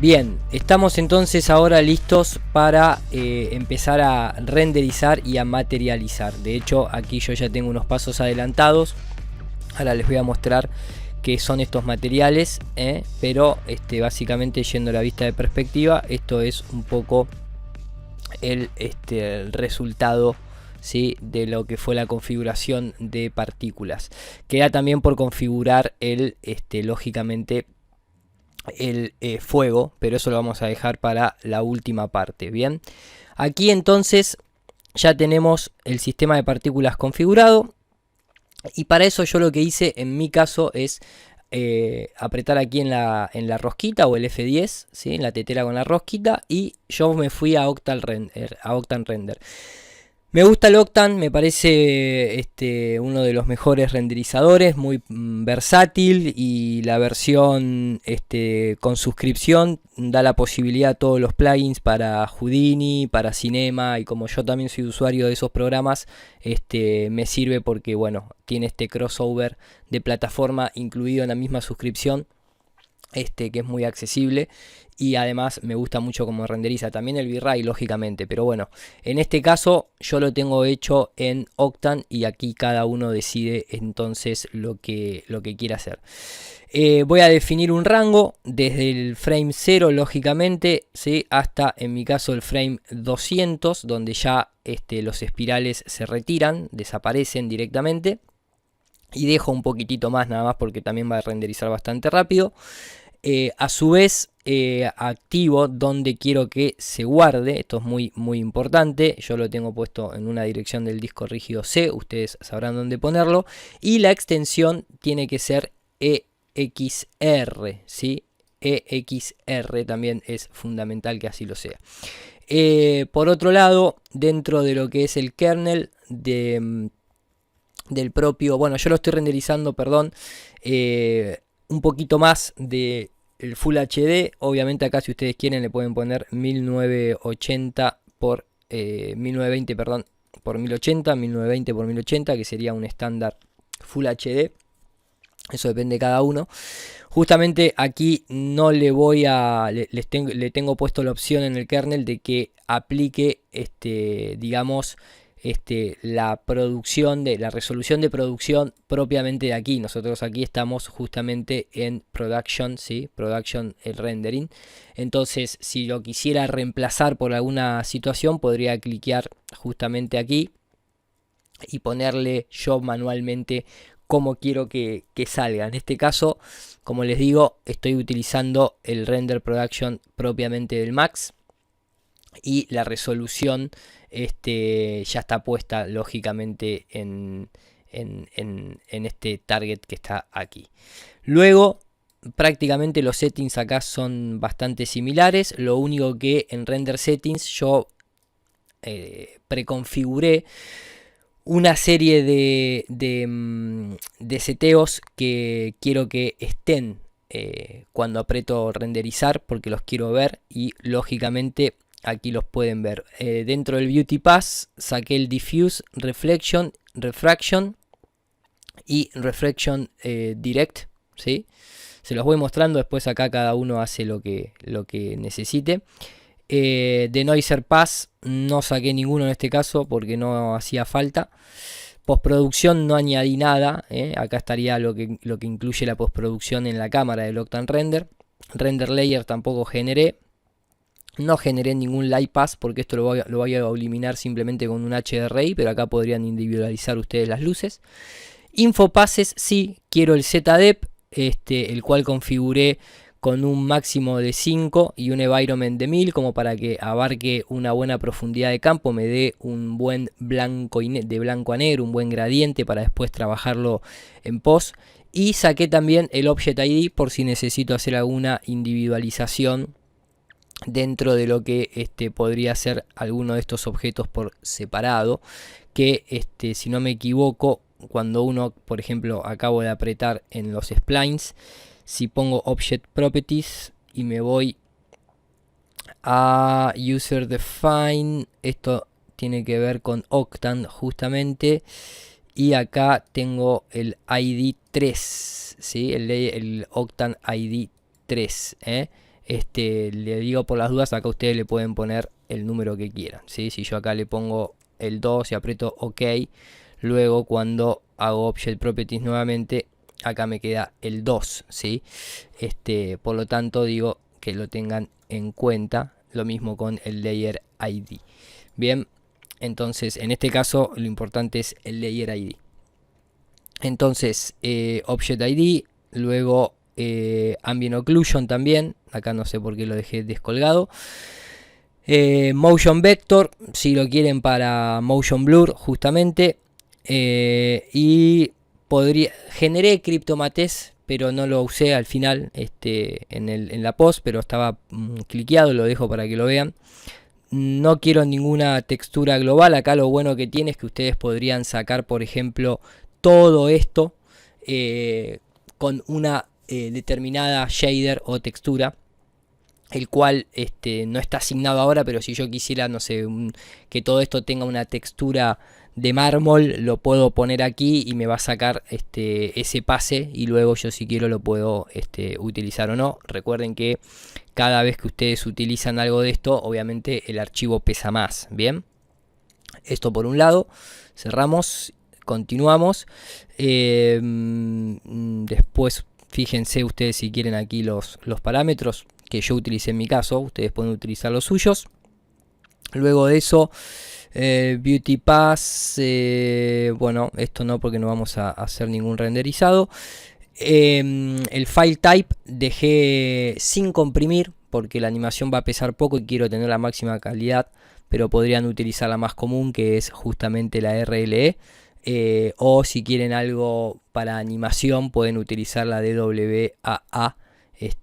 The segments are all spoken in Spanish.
Bien, estamos entonces ahora listos para empezar a renderizar y a materializar. De hecho, aquí yo ya tengo unos pasos adelantados. Ahora les voy a mostrar qué son estos materiales, pero básicamente, yendo a la vista de perspectiva, esto es un poco el resultado, ¿sí?, de lo que fue la configuración de partículas. Queda también por configurar lógicamente el fuego, pero eso lo vamos a dejar para la última parte. Bien, aquí entonces ya tenemos el sistema de partículas configurado, y para eso yo lo que hice en mi caso es apretar aquí en la rosquita, o el F10, ¿sí?, en la tetera con la rosquita, y yo me fui a Octane Render. Me gusta el Octane, me parece uno de los mejores renderizadores, muy versátil, y la versión con suscripción da la posibilidad a todos los plugins para Houdini, para Cinema, y como yo también soy usuario de esos programas, me sirve porque, bueno, tiene este crossover de plataforma incluido en la misma suscripción, que es muy accesible, y además me gusta mucho cómo renderiza. También el V-Ray, lógicamente, pero bueno, en este caso yo lo tengo hecho en Octane, y aquí cada uno decide entonces lo que quiere hacer. Voy a definir un rango desde el frame 0, lógicamente, ¿sí?, hasta, en mi caso, el frame 200, donde ya los espirales se retiran, desaparecen directamente, y dejo un poquitito más nada más porque también va a renderizar bastante rápido. A su vez, activo donde quiero que se guarde. Esto es muy importante. Yo lo tengo puesto en una dirección del disco rígido C, ustedes sabrán dónde ponerlo, y la extensión tiene que ser EXR, ¿sí? EXR también es fundamental que así lo sea. Por otro lado, dentro de lo que es el kernel del propio, bueno, yo lo estoy renderizando, perdón, un poquito más de el Full HD. Obviamente acá, si ustedes quieren, le pueden poner 1980 por 1920, perdón, por 1080, 1920 por 1080, que sería un estándar Full HD. Eso depende de cada uno. Justamente aquí no le voy a... le tengo puesto la opción en el kernel de que aplique, digamos, la producción la resolución de producción propiamente de aquí. Nosotros aquí estamos justamente en Production, ¿sí? Production, el rendering. Entonces, si lo quisiera reemplazar por alguna situación, podría cliquear justamente aquí y ponerle yo manualmente cómo quiero que salga. En este caso, como les digo, estoy utilizando el Render Production propiamente del Max, y la resolución ya está puesta lógicamente en este target que está aquí. Luego, prácticamente los settings acá son bastante similares. Lo único que en Render Settings yo preconfiguré una serie de seteos que quiero que estén cuando aprieto renderizar, porque los quiero ver, y lógicamente aquí los pueden ver. Dentro del Beauty Pass saqué el Diffuse, Reflection, Refraction y Reflection Direct, ¿sí? Se los voy mostrando, después acá cada uno hace lo que necesite. De Noiser Pass no saqué ninguno en este caso porque no hacía falta. Postproducción no añadí nada, acá estaría lo que incluye la postproducción en la cámara del Octane Render. Render Layer tampoco generé. No generé ningún Light Pass porque esto lo voy a eliminar simplemente con un HDRI, pero acá podrían individualizar ustedes las luces. Info Passes sí, quiero el ZDEP, el cual configuré con un máximo de 5 y un environment de 1000, como para que abarque una buena profundidad de campo, me dé un buen blanco de blanco a negro, un buen gradiente para después trabajarlo en post. Y saqué también el Object ID por si necesito hacer alguna individualización dentro de lo que podría ser alguno de estos objetos por separado, que si no me equivoco, cuando uno, por ejemplo, acabo de apretar en los splines, si pongo Object Properties y me voy a User Define, esto tiene que ver con Octane justamente, y acá tengo el ID 3, ¿sí? el Octane ID 3, Le digo por las dudas, acá ustedes le pueden poner el número que quieran, ¿sí? Si yo acá le pongo el 2 y aprieto OK, luego cuando hago Object Properties nuevamente, acá me queda el 2, ¿sí? Por lo tanto digo que lo tengan en cuenta, lo mismo con el Layer ID. Bien, entonces en este caso lo importante es el Layer ID. Entonces Object ID, luego Ambient Occlusion también, acá no sé por qué lo dejé descolgado. Motion Vector, si lo quieren para Motion Blur justamente. Y generé Cryptomates, pero no lo usé al final en la post, pero estaba cliqueado, lo dejo para que lo vean. No quiero ninguna textura global. Acá lo bueno que tiene es que ustedes podrían sacar, por ejemplo, todo esto con una determinada shader o textura, el cual no está asignado ahora, pero si yo quisiera, no sé, que todo esto tenga una textura de mármol, lo puedo poner aquí y me va a sacar ese pase, y luego yo si quiero lo puedo utilizar o no. Recuerden que cada vez que ustedes utilizan algo de esto, obviamente el archivo pesa más. Bien, esto por un lado. Cerramos, continuamos. Después fíjense ustedes si quieren aquí los parámetros que yo utilicé en mi caso. Ustedes pueden utilizar los suyos. Luego de eso, Beauty Pass, bueno, esto no, porque no vamos a hacer ningún renderizado. El file type dejé sin comprimir porque la animación va a pesar poco y quiero tener la máxima calidad, pero podrían utilizar la más común, que es justamente la RLE. O si quieren algo para animación, pueden utilizar la DWAA,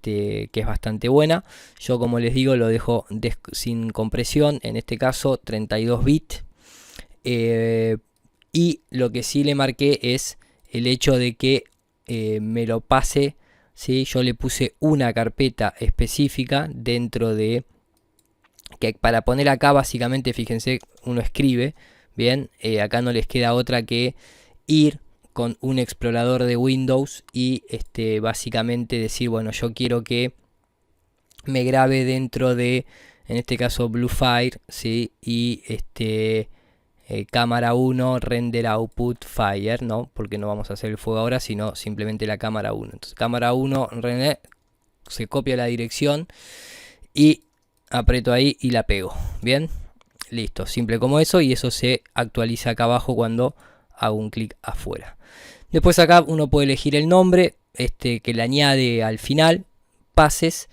que es bastante buena. Yo, como les digo, lo dejo sin compresión, en este caso 32 bits. Y lo que sí le marqué es el hecho de que me lo pase, ¿sí? Yo le puse una carpeta específica dentro de, que para poner acá básicamente, fíjense, uno escribe, bien, acá no les queda otra que ir con un explorador de Windows y básicamente decir, bueno, yo quiero que me grabe dentro de, en este caso, Bluefire, ¿sí? Y cámara 1, render output fire, ¿no? Porque no vamos a hacer el fuego ahora, sino simplemente la cámara 1. Entonces, cámara 1, se copia la dirección y aprieto ahí y la pego. Bien, listo, simple como eso, y eso se actualiza acá abajo cuando hago un clic afuera. Después acá uno puede elegir el nombre que le añade al final, pases.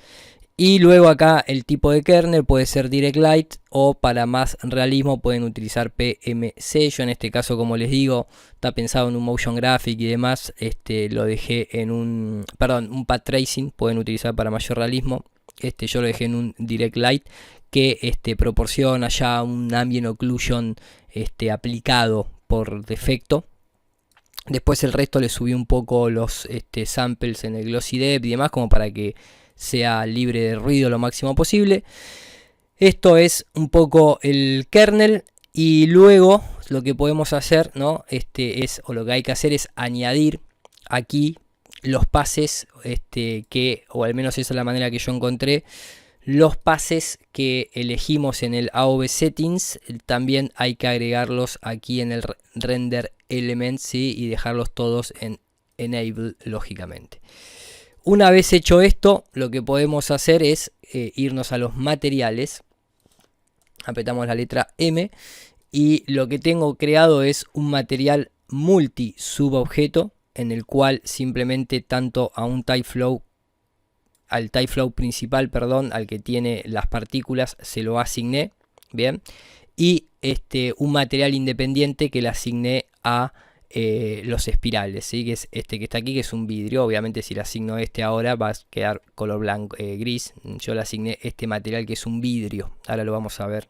Y luego acá el tipo de kernel puede ser Direct Light, o para más realismo pueden utilizar PMC. Yo en este caso, como les digo, está pensado en un motion graphic y demás. Lo dejé en un path tracing, pueden utilizar para mayor realismo. Yo lo dejé en un Direct Light que proporciona ya un ambient occlusion aplicado por defecto. Después el resto le subí un poco los samples en el glossy depth y demás, como para que sea libre de ruido lo máximo posible. Esto es un poco el kernel, y luego lo que podemos hacer, ¿no? O lo que hay que hacer es añadir aquí los pases o al menos esa es la manera que yo encontré, los pases que elegimos en el AOV settings. También hay que agregarlos aquí en el render element, ¿sí? Y dejarlos todos en enable, lógicamente. Una vez hecho esto, lo que podemos hacer es irnos a los materiales. Apretamos la letra M y lo que tengo creado es un material multi subobjeto, en el cual simplemente tanto a un typeflow, al typeflow principal, perdón, al que tiene las partículas, se lo asigné, bien, y un material independiente que le asigné a los espirales, ¿sí? Que es que está aquí, que es un vidrio. Obviamente si le asigno ahora va a quedar color blanco, gris. Yo le asigné este material que es un vidrio, ahora lo vamos a ver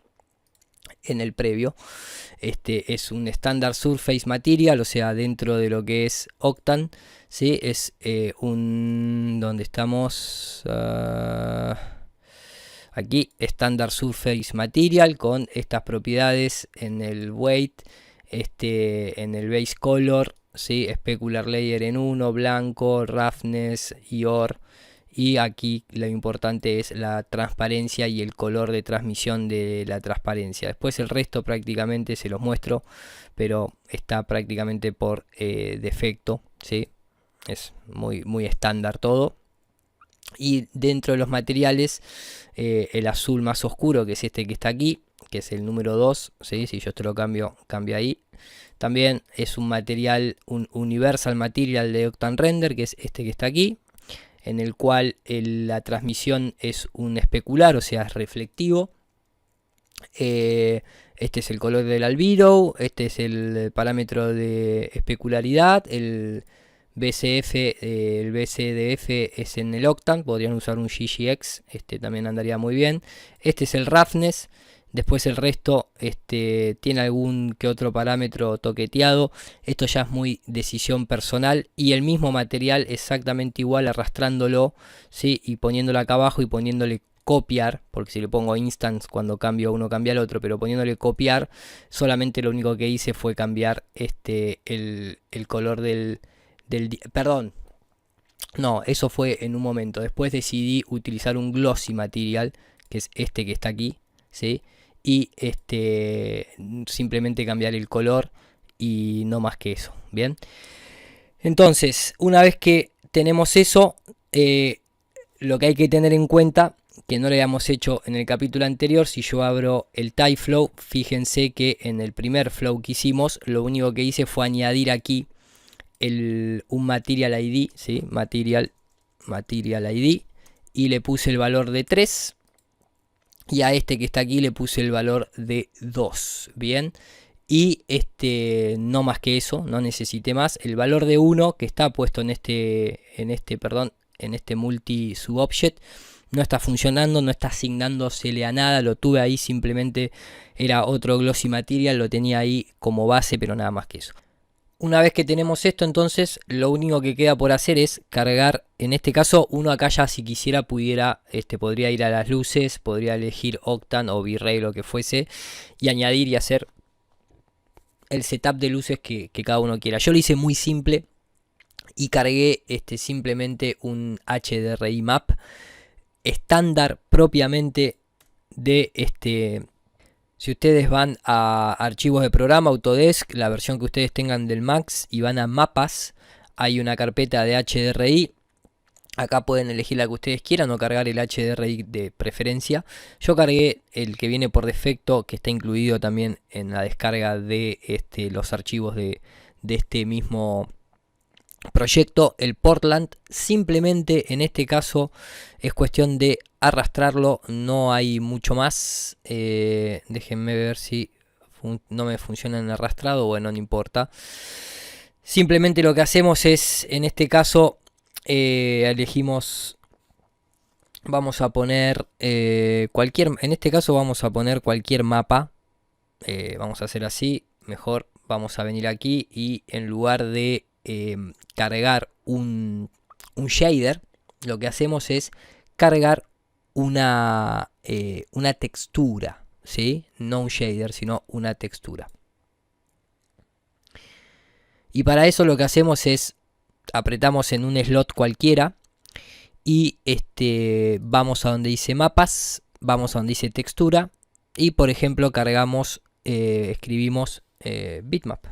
en el previo. Es un Standard Surface Material, o sea, dentro de lo que es Octane, ¿sí? Es donde estamos, aquí, Standard Surface Material, con estas propiedades en el weight, en el base color, ¿sí? Specular layer en 1, blanco, roughness, IOR y aquí lo importante es la transparencia y el color de transmisión de la transparencia. Después el resto prácticamente se los muestro, pero está prácticamente por defecto, ¿sí? Es muy estándar todo. Y dentro de los materiales, el azul más oscuro, que es este que está aquí, que es el número 2, ¿sí? Si yo esto lo cambio, cambia ahí. También es un material, un Universal Material de Octane Render, que es este que está aquí, en el cual la transmisión es un especular, o sea, es reflectivo. Este es el color del albedo, este es el parámetro de especularidad, el BCF, el BCDF es en el Octane, podrían usar un GGX, este también andaría muy bien. Este es el roughness, después el resto tiene algún que otro parámetro toqueteado, esto ya es muy decisión personal, y el mismo material exactamente igual arrastrándolo, ¿sí? Y poniéndolo acá abajo y poniéndole copiar, porque si le pongo instance cuando cambio uno cambia el otro, pero poniéndole copiar, solamente lo único que hice fue cambiar el color perdón, no, eso fue en un momento. Después decidí utilizar un glossy material, que es este que está aquí, ¿sí? Y simplemente cambiar el color y no más que eso, ¿bien? Entonces, una vez que tenemos eso, lo que hay que tener en cuenta, que no lo habíamos hecho en el capítulo anterior, si yo abro el TypeFlow, fíjense que en el primer flow que hicimos, lo único que hice fue añadir aquí un Material ID, ¿sí? Material ID, y le puse el valor de 3, y a este que está aquí le puse el valor de 2, bien, y no más que eso, no necesité más. El valor de 1 que está puesto en este multi subobject no está funcionando, no está asignándosele a nada, lo tuve ahí, simplemente era otro glossy material, lo tenía ahí como base, pero nada más que eso. Una vez que tenemos esto, entonces lo único que queda por hacer es cargar. En este caso, uno acá ya si quisiera podría ir a las luces, podría elegir Octane o V-Ray, lo que fuese, y añadir y hacer el setup de luces que cada uno quiera. Yo lo hice muy simple y cargué simplemente un HDRI map estándar propiamente de Si ustedes van a archivos de programa, Autodesk, la versión que ustedes tengan del Max, y van a mapas, hay una carpeta de HDRI. Acá pueden elegir la que ustedes quieran o cargar el HDRI de preferencia. Yo cargué el que viene por defecto, que está incluido también en la descarga de los archivos de este mismo proyecto, el Portland. Simplemente en este caso es cuestión de arrastrarlo, no hay mucho más. Déjenme ver si no me funciona en arrastrado. Bueno, no importa. Simplemente lo que hacemos es, en este caso, elegimos, vamos a poner en este caso vamos a poner cualquier mapa. Vamos a hacer así, mejor vamos a venir aquí y en lugar de cargar un shader, lo que hacemos es cargar una textura, ¿sí? No un shader, sino una textura. Y para eso lo que hacemos es apretamos en un slot cualquiera y vamos a donde dice mapas, vamos a donde dice textura y por ejemplo cargamos, escribimos bitmap.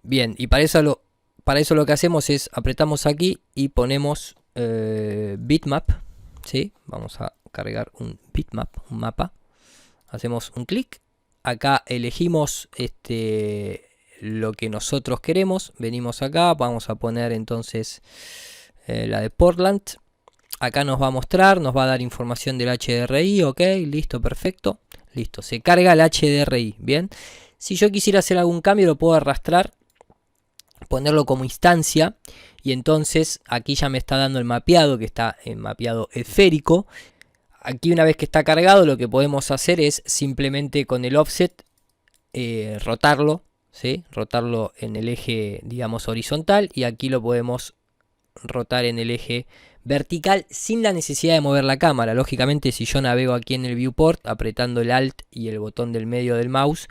Bien, y para eso lo que hacemos es apretamos aquí y ponemos bitmap, ¿sí? Vamos a cargar un bitmap, un mapa. Hacemos un clic. Acá elegimos lo que nosotros queremos. Venimos acá, vamos a poner entonces la de Portland. Acá nos va a mostrar, nos va a dar información del HDRI, ok, listo, perfecto. Listo, se carga el HDRI, bien. Si yo quisiera hacer algún cambio lo puedo arrastrar, ponerlo como instancia y entonces aquí ya me está dando el mapeado, que está en mapeado esférico. Aquí una vez que está cargado lo que podemos hacer es simplemente con el offset rotarlo, ¿sí? Rotarlo en el eje, digamos, horizontal, y aquí lo podemos rotar en el eje vertical sin la necesidad de mover la cámara. Lógicamente si yo navego aquí en el viewport apretando el alt y el botón del medio del mouse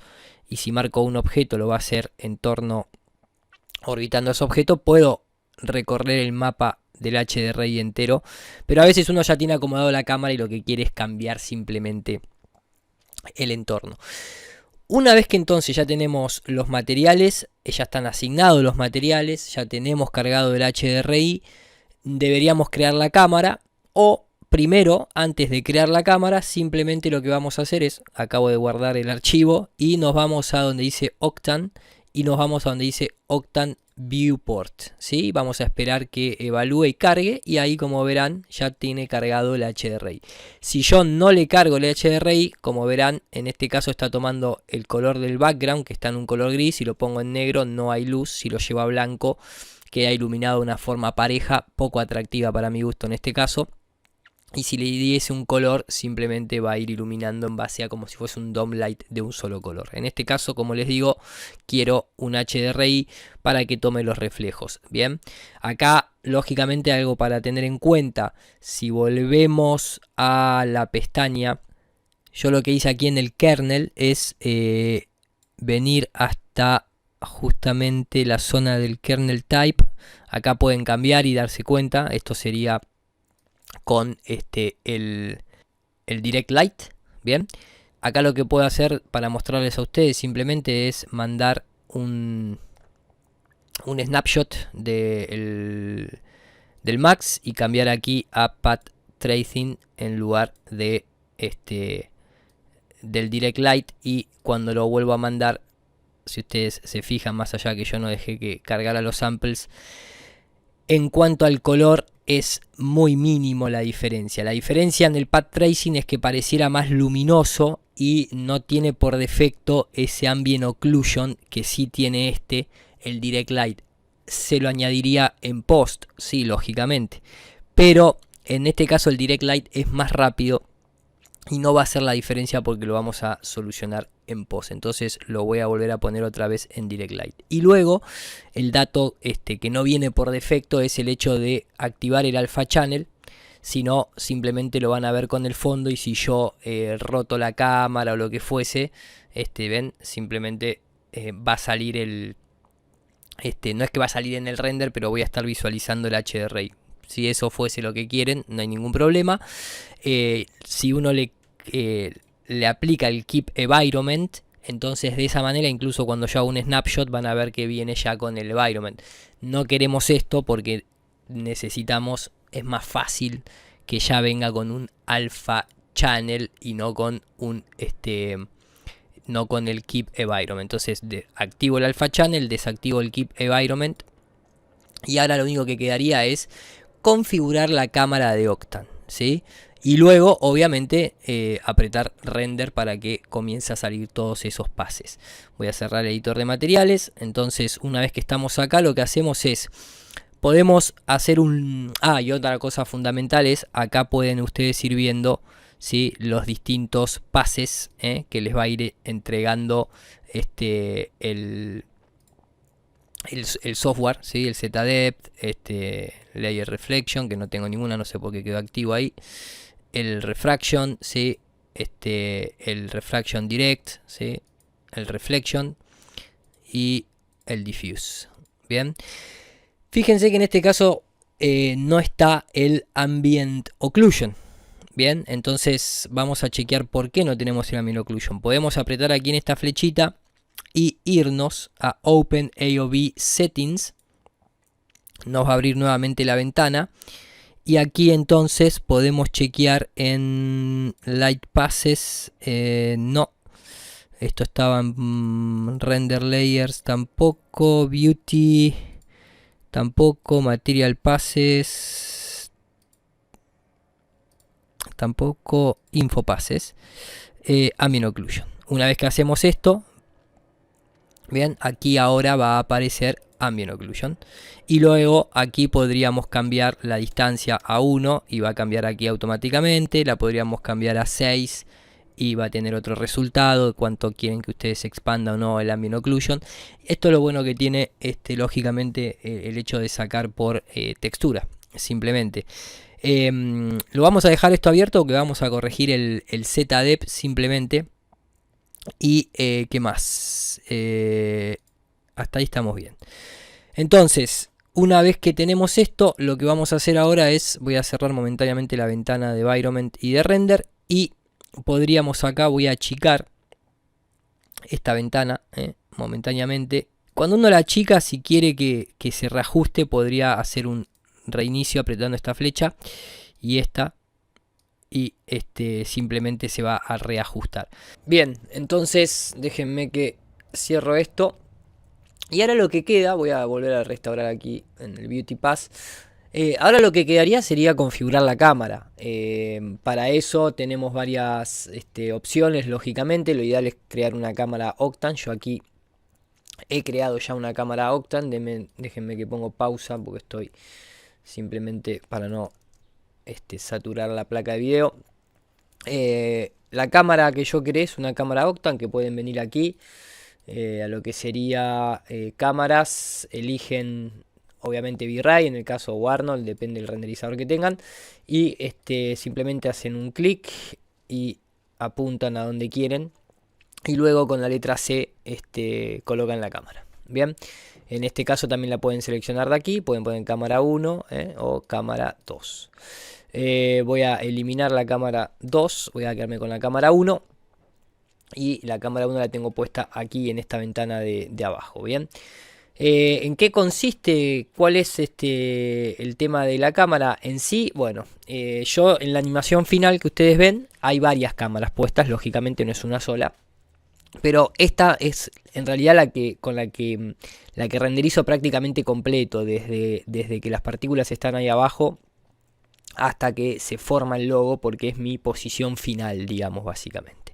y si marco un objeto lo va a hacer en torno orbitando ese objeto, puedo recorrer el mapa del HDRI entero, pero a veces uno ya tiene acomodado la cámara y lo que quiere es cambiar simplemente el entorno. Una vez que entonces ya tenemos los materiales, ya están asignados los materiales, ya tenemos cargado el HDRI, deberíamos crear la cámara, o primero, antes de crear la cámara, simplemente lo que vamos a hacer es, acabo de guardar el archivo y nos vamos a donde dice Octane y nos vamos a donde dice Octane Viewport, ¿sí? Vamos a esperar que evalúe y cargue y ahí, como verán, ya tiene cargado el HDRI. Si yo no le cargo el HDRI, como verán, en este caso está tomando el color del background, que está en un color gris. Si lo pongo en negro no hay luz, si lo llevo a blanco queda iluminado de una forma pareja, poco atractiva para mi gusto en este caso. Y si le diese un color, simplemente va a ir iluminando en base a como si fuese un dome light de un solo color. En este caso, como les digo, quiero un HDRI para que tome los reflejos. Bien, acá lógicamente algo para tener en cuenta. Si volvemos a la pestaña, yo lo que hice aquí en el kernel es venir hasta justamente la zona del kernel type. Acá pueden cambiar y darse cuenta. Esto sería con el Direct Light. Bien, acá lo que puedo hacer para mostrarles a ustedes simplemente es mandar un snapshot del Max y cambiar aquí a Path Tracing en lugar de del Direct Light, y cuando lo vuelvo a mandar, si ustedes se fijan, más allá que yo no dejé que cargara los samples, en cuanto al color es muy mínimo la diferencia. La diferencia en el Path Tracing es que pareciera más luminoso y no tiene por defecto ese Ambient Occlusion que sí tiene el Direct Light. Se lo añadiría en post, sí, lógicamente. Pero en este caso el Direct Light es más rápido y no va a hacer la diferencia porque lo vamos a solucionar en post. Entonces lo voy a volver a poner otra vez en Direct Light. Y luego el dato que no viene por defecto es el hecho de activar el Alpha Channel. Si no, simplemente lo van a ver con el fondo, y si yo roto la cámara o lo que fuese, ven, simplemente va a salir no es que va a salir en el render, pero voy a estar visualizando el HDRI. Si eso fuese lo que quieren, no hay ningún problema. Si uno le aplica el Keep Environment, entonces de esa manera, incluso cuando yo hago un snapshot, van a ver que viene ya con el environment. No queremos esto porque necesitamos, es más fácil que ya venga con un Alpha Channel y no con un no con el Keep Environment. Entonces activo el Alpha Channel, desactivo el Keep Environment, y ahora lo único que quedaría es configurar la cámara de Octane, ¿sí? Y luego, obviamente, apretar render para que comience a salir todos esos pases. Voy a cerrar el editor de materiales. Entonces, una vez que estamos acá, lo que hacemos es, podemos hacer y otra cosa fundamental es, acá pueden ustedes ir viendo, ¿sí?, los distintos pases que les va a ir entregando el software, ¿sí? El ZDepth, Layer Reflection, que no tengo ninguna, no sé por qué quedó activo ahí. El Refraction, ¿sí? El Refraction Direct, ¿sí? El Reflection y el Diffuse. Bien, fíjense que en este caso no está el Ambient Occlusion. Bien, entonces vamos a chequear por qué no tenemos el Ambient Occlusion. Podemos apretar aquí en esta flechita y irnos a Open AOV Settings. Nos va a abrir nuevamente la ventana. Y aquí entonces podemos chequear en Light Passes. No. Esto estaba en Render Layers. Tampoco. Beauty. Tampoco. Material Passes. Tampoco. Info Passes. Ambient Occlusion. Una vez que hacemos esto, bien, aquí ahora va a aparecer Ambient Occlusion. Y luego aquí podríamos cambiar la distancia a 1 y va a cambiar aquí automáticamente. La podríamos cambiar a 6 y va a tener otro resultado de cuánto quieren que ustedes expanda o no el Ambient Occlusion. Esto es lo bueno que tiene lógicamente el hecho de sacar por textura, simplemente. Lo vamos a dejar esto abierto, que vamos a corregir el ZDepth simplemente. Y ¿qué más? Hasta ahí estamos bien. Entonces, una vez que tenemos esto, lo que vamos a hacer ahora es, voy a cerrar momentáneamente la ventana de environment y de render, y podríamos acá, voy a achicar esta ventana momentáneamente. Cuando uno la achica, si quiere que se reajuste, podría hacer un reinicio apretando esta flecha y esta, y simplemente se va a reajustar. Bien, entonces déjenme que cierro esto. Y ahora lo que queda, voy a volver a restaurar aquí en el Beauty Pass. Ahora lo que quedaría sería configurar la cámara. Para eso tenemos varias opciones, lógicamente. Lo ideal es crear una cámara Octane. Yo aquí he creado ya una cámara Octane. Déjenme que pongo pausa porque estoy simplemente para no saturar la placa de video. La cámara que yo creé es una cámara Octane, que pueden venir aquí a lo que sería cámaras, eligen obviamente V-Ray, en el caso Arnold, depende del renderizador que tengan, y simplemente hacen un clic y apuntan a donde quieren, y luego con la letra C colocan la cámara. Bien, en este caso también la pueden seleccionar de aquí, pueden poner cámara 1 o cámara 2. Voy a eliminar la cámara 2, voy a quedarme con la cámara 1. Y la cámara 1 la tengo puesta aquí en esta ventana de abajo. Bien, ¿en qué consiste? ¿Cuál es el tema de la cámara en sí? Bueno, yo en la animación final que ustedes ven hay varias cámaras puestas, lógicamente no es una sola. Pero esta es en realidad la que renderizo prácticamente completo, desde que las partículas están ahí abajo hasta que se forma el logo, porque es mi posición final, digamos, básicamente.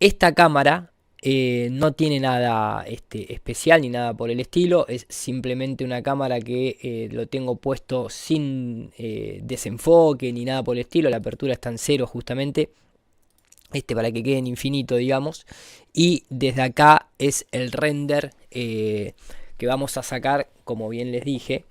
Esta cámara no tiene nada especial ni nada por el estilo, es simplemente una cámara que lo tengo puesto sin desenfoque ni nada por el estilo, la apertura está en 0 justamente, para que quede en infinito, digamos, y desde acá es el render que vamos a sacar, como bien les dije.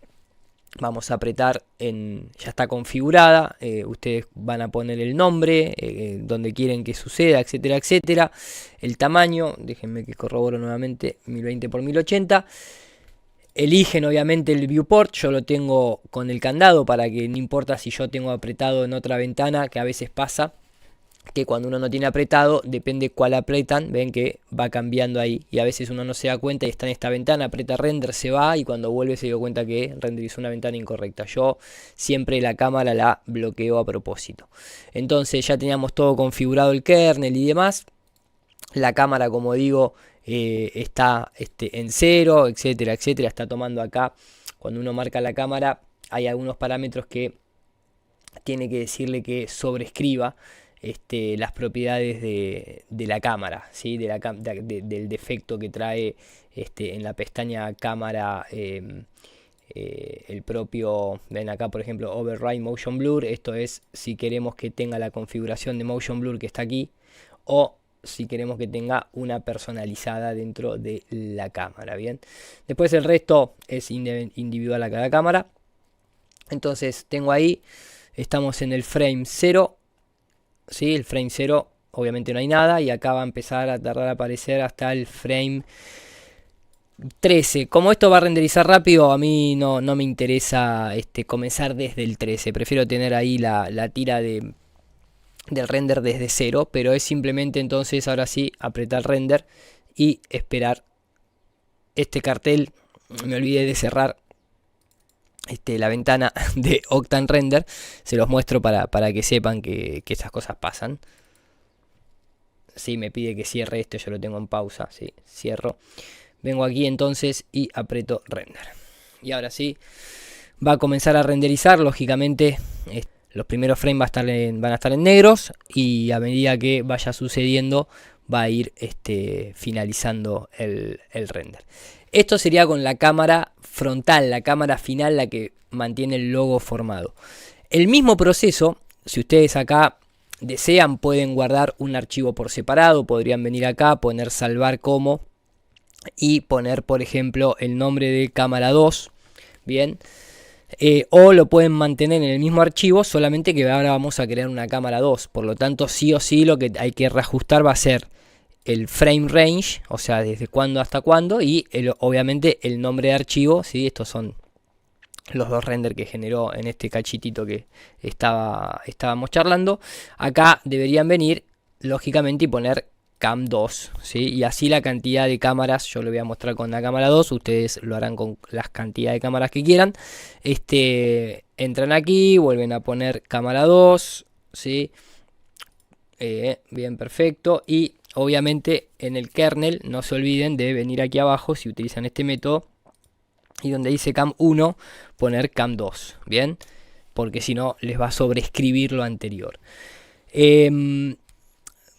Vamos a apretar ya está configurada, ustedes van a poner el nombre, donde quieren que suceda, etcétera, etcétera. El tamaño, déjenme que corroboro nuevamente, 1020 x 1080. Eligen obviamente el viewport, yo lo tengo con el candado para que no importa si yo tengo apretado en otra ventana, que a veces pasa que cuando uno no tiene apretado, depende cuál apretan, ven que va cambiando ahí, y a veces uno no se da cuenta y está en esta ventana, aprieta render, se va, y cuando vuelve se dio cuenta que renderizó una ventana incorrecta. Yo siempre la cámara la bloqueo a propósito. Entonces ya teníamos todo configurado, el kernel y demás. La cámara, como digo, está en 0, etcétera, etcétera. Está tomando acá, cuando uno marca la cámara, hay algunos parámetros que tiene que decirle que sobrescriba las propiedades de la cámara, ¿sí? Del defecto que trae en la pestaña cámara, el propio, ven acá por ejemplo, Override Motion Blur. Esto es si queremos que tenga la configuración de Motion Blur que está aquí, o si queremos que tenga una personalizada dentro de la cámara. Bien, después el resto es individual a cada cámara. Entonces tengo ahí, estamos en el frame 0. ¿Sí? El frame 0 obviamente no hay nada, y acá va a empezar a tardar a aparecer hasta el frame 13. Como esto va a renderizar rápido, a mí no me interesa comenzar desde el 13. Prefiero tener ahí la tira del render desde 0, pero es simplemente entonces ahora sí apretar render y esperar. Este cartel, me olvidé de cerrar la ventana de Octane Render, se los muestro para que sepan que estas cosas pasan. Si me pide que cierre esto, yo lo tengo en pausa, ¿sí? Cierro. Vengo aquí entonces y aprieto render. Y ahora sí, va a comenzar a renderizar. Lógicamente, los primeros frames van a estar en negros, y a medida que vaya sucediendo, va a ir finalizando el render. Esto sería con la cámara frontal, la cámara final, la que mantiene el logo formado. El mismo proceso, si ustedes acá desean, pueden guardar un archivo por separado. Podrían venir acá, poner salvar como, y poner por ejemplo el nombre de cámara 2. Bien, o lo pueden mantener en el mismo archivo, solamente que ahora vamos a crear una cámara 2. Por lo tanto, sí o sí lo que hay que reajustar va a ser el frame range, o sea, desde cuándo hasta cuándo, y obviamente el nombre de archivo, ¿sí? Estos son los dos renders que generó en este cachitito que estábamos charlando. Acá deberían venir, lógicamente, y poner cam 2, ¿sí? Y así la cantidad de cámaras, yo lo voy a mostrar con la cámara 2, ustedes lo harán con las cantidades de cámaras que quieran. Entran aquí, vuelven a poner cámara 2, ¿sí? Bien, perfecto. Y obviamente en el kernel no se olviden de venir aquí abajo si utilizan este método, y donde dice cam 1 poner cam 2, bien, porque si no les va a sobreescribir lo anterior.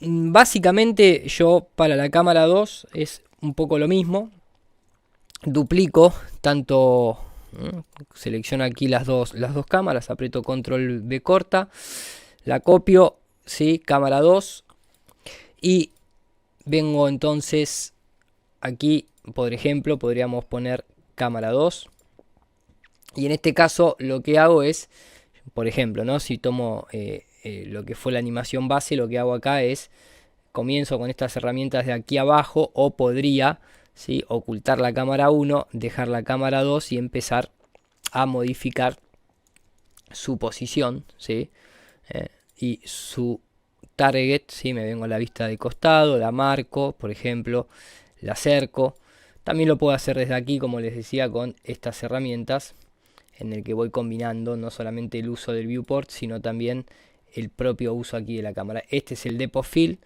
Básicamente yo para la cámara 2 es un poco lo mismo. Duplico tanto, selecciono aquí las dos cámaras, aprieto control B corta, la copio, ¿sí? Cámara 2, y vengo entonces aquí, por ejemplo, podríamos poner cámara 2, y en este caso lo que hago es, por ejemplo, ¿no? Si tomo lo que fue la animación base, lo que hago acá es comienzo con estas herramientas de aquí abajo, o podría, ¿sí? Ocultar la cámara 1, dejar la cámara 2 y empezar a modificar su posición, ¿sí? Y su target, ¿sí? Me vengo a la vista de costado, la marco, por ejemplo, la acerco. También lo puedo hacer desde aquí, como les decía, con estas herramientas, en el que voy combinando no solamente el uso del viewport, sino también el propio uso aquí de la cámara. Este es el depth of field,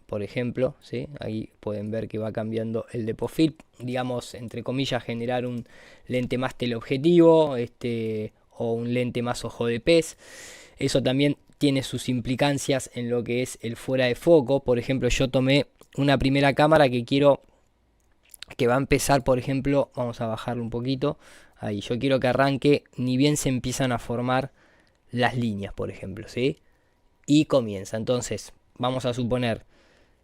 por ejemplo, ¿sí? Ahí pueden ver que va cambiando el depth of field, digamos, entre comillas, generar un lente más teleobjetivo, o un lente más ojo de pez. Eso también tiene sus implicancias en lo que es el fuera de foco. Por ejemplo, yo tomé una primera cámara que va a empezar, por ejemplo, vamos a bajarlo un poquito, ahí, yo quiero que arranque ni bien se empiezan a formar las líneas, por ejemplo, ¿sí? Y comienza, entonces, vamos a suponer,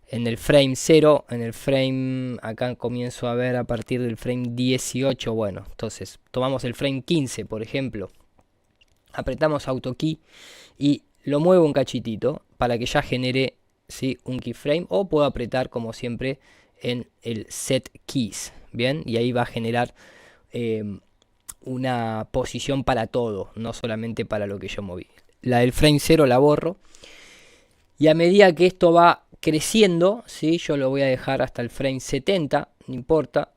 en el frame 0, en el frame, acá comienzo a ver a partir del frame 18, bueno, entonces, tomamos el frame 15, por ejemplo, apretamos Auto Key y lo muevo un cachitito para que ya genere, ¿sí? Un keyframe, o puedo apretar como siempre en el set keys, bien, y ahí va a generar una posición para todo, no solamente para lo que yo moví. La del frame 0 la borro, y a medida que esto va creciendo, ¿sí? Yo lo voy a dejar hasta el frame 70, no importa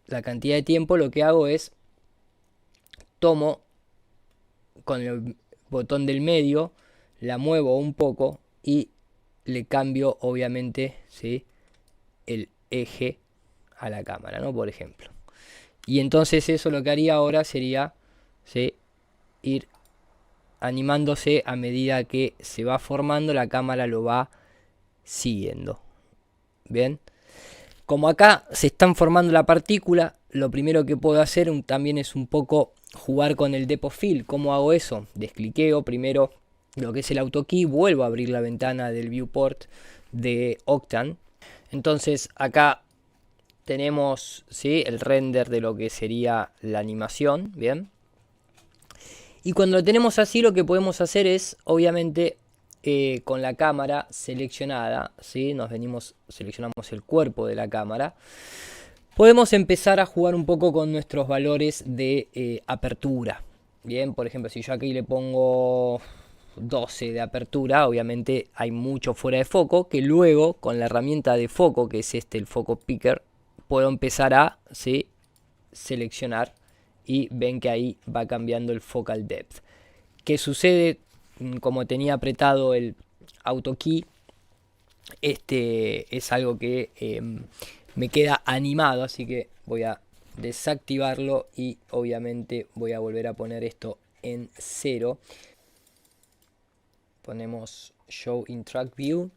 la cantidad de tiempo. Lo que hago es tomo con el botón del medio, la muevo un poco y le cambio obviamente, ¿sí? El eje a la cámara, ¿no? Por ejemplo. Y entonces eso lo que haría ahora sería, ¿sí? Ir animándose a medida que se va formando, la cámara lo va siguiendo. Bien. Como acá se están formando la partícula, lo primero que puedo hacer también es un poco jugar con el depth of field. ¿Cómo hago eso? Descliqueo primero lo que es el AutoKey, vuelvo a abrir la ventana del viewport de Octane. Entonces acá tenemos, ¿sí? El render de lo que sería la animación, bien. Y cuando lo tenemos así, lo que podemos hacer es, obviamente, con la cámara seleccionada, ¿sí? Seleccionamos el cuerpo de la cámara. Podemos empezar a jugar un poco con nuestros valores de apertura. Bien, por ejemplo, si yo aquí le pongo 12 de apertura, obviamente hay mucho fuera de foco, que luego con la herramienta de foco, que es el foco picker, puedo empezar a, ¿sí? Seleccionar, y ven que ahí va cambiando el focal depth. ¿Qué sucede? Como tenía apretado el Auto Key, es algo que me queda animado, así que voy a desactivarlo y obviamente voy a volver a poner esto en 0. Ponemos Show in Track View,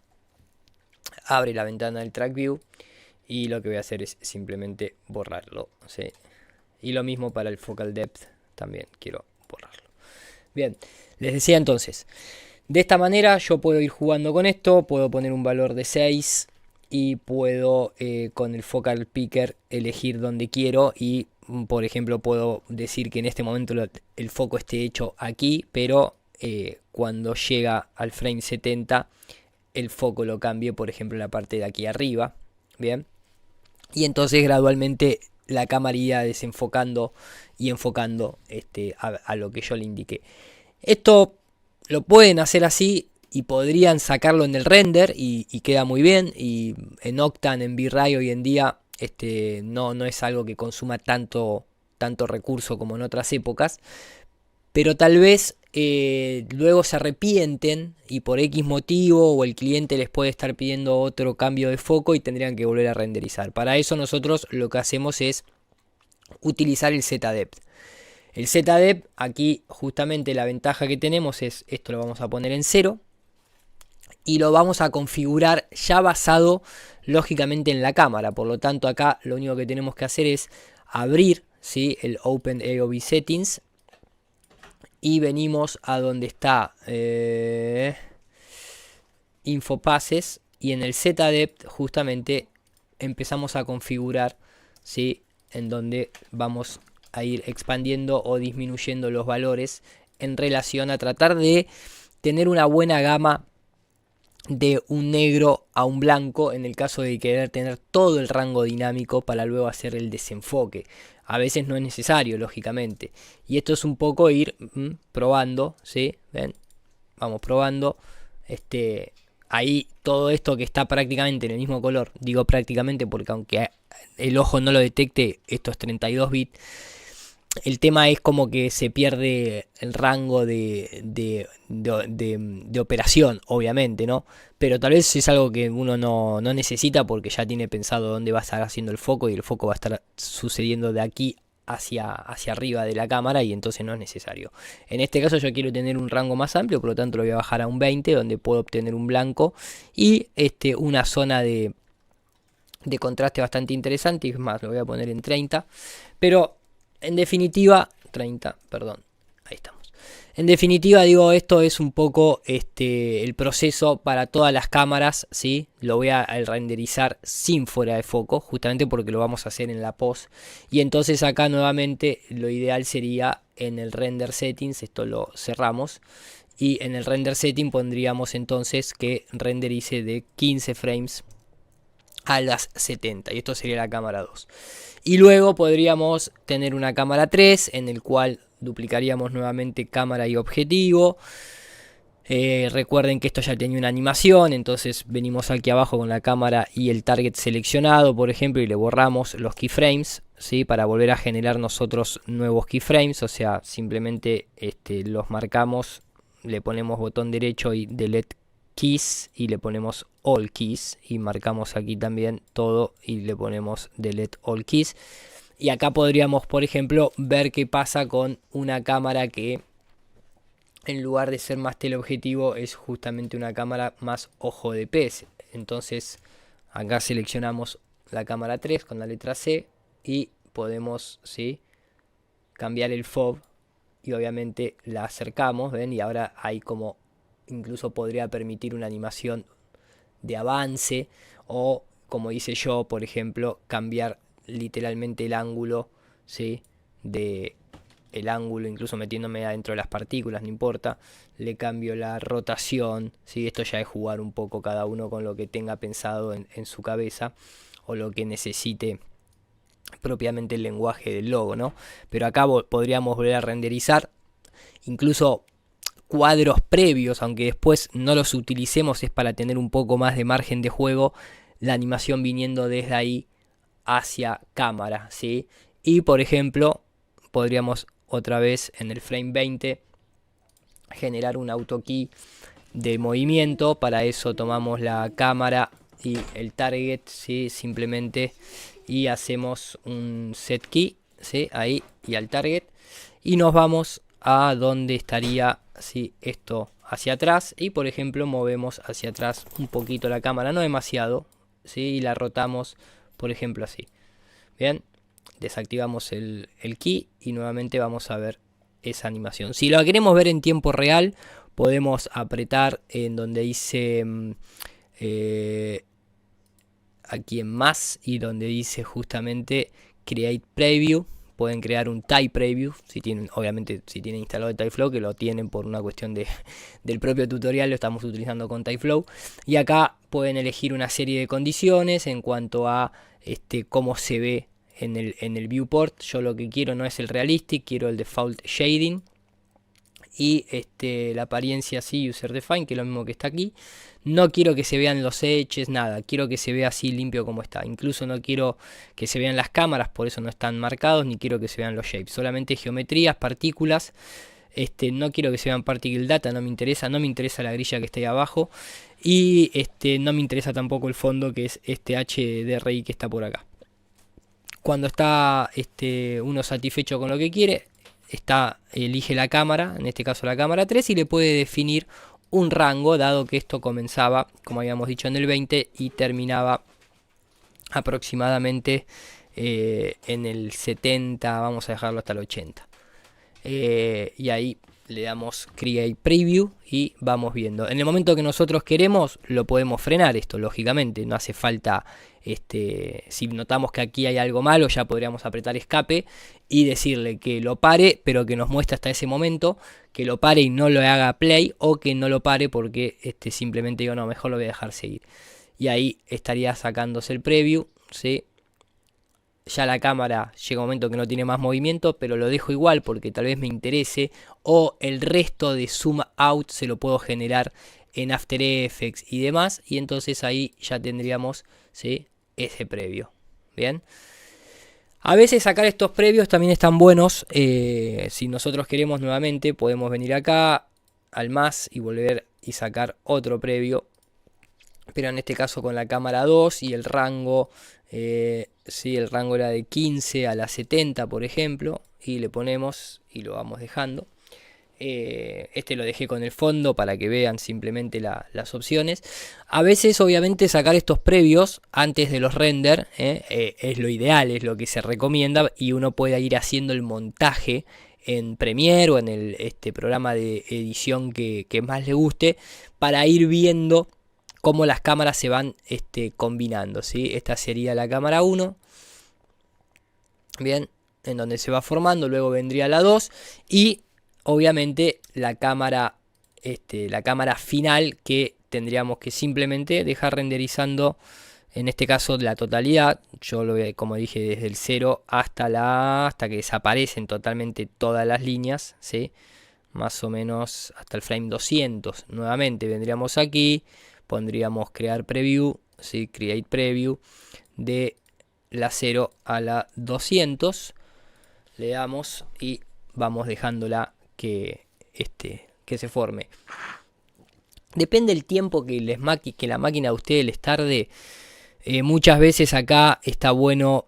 abre la ventana del Track View, y lo que voy a hacer es simplemente borrarlo, ¿sí? Y lo mismo para el Focal Depth, también quiero borrarlo. Bien, les decía entonces, de esta manera yo puedo ir jugando con esto, puedo poner un valor de 6 y puedo con el Focal Picker elegir donde quiero, y por ejemplo puedo decir que en este momento el foco esté hecho aquí, pero cuando llega al frame 70 el foco lo cambie, por ejemplo, en la parte de aquí arriba. Bien. Y entonces gradualmente la cámara iría desenfocando y enfocando a lo que yo le indiqué. Esto lo pueden hacer así y podrían sacarlo en el render y queda muy bien. Y en Octane, en V-Ray hoy en día no es algo que consuma tanto recurso como en otras épocas. Pero tal vez luego se arrepienten y por X motivo o el cliente les puede estar pidiendo otro cambio de foco y tendrían que volver a renderizar. Para eso nosotros lo que hacemos es utilizar el ZDepth. El ZDepth, aquí justamente la ventaja que tenemos es, esto lo vamos a poner en 0 y lo vamos a configurar ya basado lógicamente en la cámara. Por lo tanto acá lo único que tenemos que hacer es abrir, ¿sí?, el OpenAOV Settings y venimos a donde está Infopasses y en el ZDepth justamente empezamos a configurar, ¿sí?, en donde vamos a ir expandiendo o disminuyendo los valores en relación a tratar de tener una buena gama de un negro a un blanco en el caso de querer tener todo el rango dinámico para luego hacer el desenfoque. A veces no es necesario, lógicamente. Y esto es un poco ir probando, ¿sí? ¿Ven? Vamos probando. Ahí todo esto que está prácticamente en el mismo color. Digo prácticamente porque aunque el ojo no lo detecte, esto es 32 bits. El tema es como que se pierde el rango de operación, obviamente, ¿no? Pero tal vez es algo que uno no necesita porque ya tiene pensado dónde va a estar haciendo el foco y el foco va a estar sucediendo de aquí hacia arriba de la cámara y entonces no es necesario. En este caso yo quiero tener un rango más amplio, por lo tanto lo voy a bajar a un 20 donde puedo obtener un blanco y una zona de contraste bastante interesante. Y es más, lo voy a poner en 30, pero en definitiva, 30, perdón, ahí estamos. En definitiva, digo, esto es un poco el proceso para todas las cámaras, ¿sí? Lo voy a renderizar sin fuera de foco, justamente porque lo vamos a hacer en la post. Y entonces acá nuevamente lo ideal sería en el render settings, esto lo cerramos. Y en el render setting pondríamos entonces que renderice de 15 frames a las 70. Y esto sería la cámara 2. Y luego podríamos tener una cámara 3 en el cual duplicaríamos nuevamente cámara y objetivo. Recuerden que esto ya tenía una animación, entonces venimos aquí abajo con la cámara y el target seleccionado, por ejemplo, y le borramos los keyframes, ¿sí?, para volver a generar nosotros nuevos keyframes. O sea, simplemente los marcamos, le ponemos botón derecho y delete keys y le ponemos all keys y marcamos aquí también todo y le ponemos delete all keys. Y acá podríamos, por ejemplo, ver qué pasa con una cámara que en lugar de ser más teleobjetivo es justamente una cámara más ojo de pez. Entonces acá seleccionamos la cámara 3 con la letra C y podemos, ¿sí?, cambiar el FOV y obviamente la acercamos, ¿ven? Y ahora hay como incluso podría permitir una animación de avance o, como hice yo, por ejemplo, cambiar literalmente el ángulo, ¿sí?, de el ángulo, incluso metiéndome adentro de las partículas, no importa, le cambio la rotación, ¿sí? Esto ya es jugar un poco cada uno con lo que tenga pensado en su cabeza o lo que necesite propiamente el lenguaje del logo, ¿no? Pero acá podríamos volver a renderizar incluso cuadros previos, aunque después no los utilicemos, es para tener un poco más de margen de juego, la animación viniendo desde ahí hacia cámara, ¿sí? Y por ejemplo, podríamos otra vez en el frame 20 generar un autokey de movimiento. Para eso tomamos la cámara y el target, ¿sí?, simplemente, y hacemos un set key, ¿sí?, ahí y al target, y nos vamos a donde estaría, ¿sí?, esto hacia atrás, y por ejemplo movemos hacia atrás un poquito la cámara, no demasiado, ¿sí?, y la rotamos, por ejemplo, así. Bien, desactivamos el key y nuevamente vamos a ver esa animación. Si lo queremos ver en tiempo real, podemos apretar en donde dice aquí en más y donde dice justamente Create Preview. pueden crear un Type Preview, si tienen, obviamente si tienen instalado el TypeFlow, que lo tienen por una cuestión del propio tutorial, lo estamos utilizando con TypeFlow. Y acá pueden elegir una serie de condiciones en cuanto a cómo se ve en el viewport. Yo lo que quiero no es el realistic, quiero el default shading. Y la apariencia así, user defined, que es lo mismo que está aquí. No quiero que se vean los edges, nada, quiero que se vea así limpio como está. Incluso no quiero que se vean las cámaras, por eso no están marcados, ni quiero que se vean los shapes. Solamente geometrías, partículas. No quiero que se vean particle data, no me interesa la grilla que está ahí abajo. Y no me interesa tampoco el fondo, que es este HDRI que está por acá. Cuando está uno satisfecho con lo que quiere, elige la cámara, en este caso la cámara 3, y le puede definir un rango, dado que esto comenzaba, como habíamos dicho, en el 20 y terminaba aproximadamente en el 70, vamos a dejarlo hasta el 80. Y ahí le damos Create Preview y vamos viendo. En el momento que nosotros queremos, lo podemos frenar esto, lógicamente. No hace falta, si notamos que aquí hay algo malo, ya podríamos apretar escape y decirle que lo pare, pero que nos muestre hasta ese momento, que lo pare y no lo haga play, o que no lo pare porque simplemente digo, no, mejor lo voy a dejar seguir. Y ahí estaría sacándose el preview, ¿sí? Ya la cámara llega un momento que no tiene más movimiento, pero lo dejo igual porque tal vez me interese, o el resto de zoom out se lo puedo generar en After Effects y demás, y entonces ahí ya tendríamos, ¿sí?, ese previo. Bien, a veces sacar estos previos también están buenos. Si nosotros queremos, nuevamente podemos venir acá al más y volver y sacar otro previo, pero en este caso con la cámara 2 y el rango, sí, el rango era de 15 a la 70, por ejemplo, y le ponemos y lo vamos dejando. Lo dejé con el fondo para que vean simplemente las opciones. A veces, obviamente, sacar estos previos antes de los render es lo ideal, es lo que se recomienda, y uno puede ir haciendo el montaje en Premiere o en el programa de edición que más le guste, para ir viendo cómo las cámaras se van combinando, ¿sí? Esta sería la cámara 1, bien, en donde se va formando. Luego vendría la 2 y obviamente la cámara final, que tendríamos que simplemente dejar renderizando, en este caso la totalidad. Yo lo voy, como dije, desde el 0 hasta que desaparecen totalmente todas las líneas, ¿sí? Más o menos hasta el frame 200. Nuevamente vendríamos aquí, pondríamos crear preview, ¿sí? Create preview de la 0 a la 200. Le damos y vamos dejándola que se forme. Depende del tiempo que la máquina de ustedes les tarde. Muchas veces acá está bueno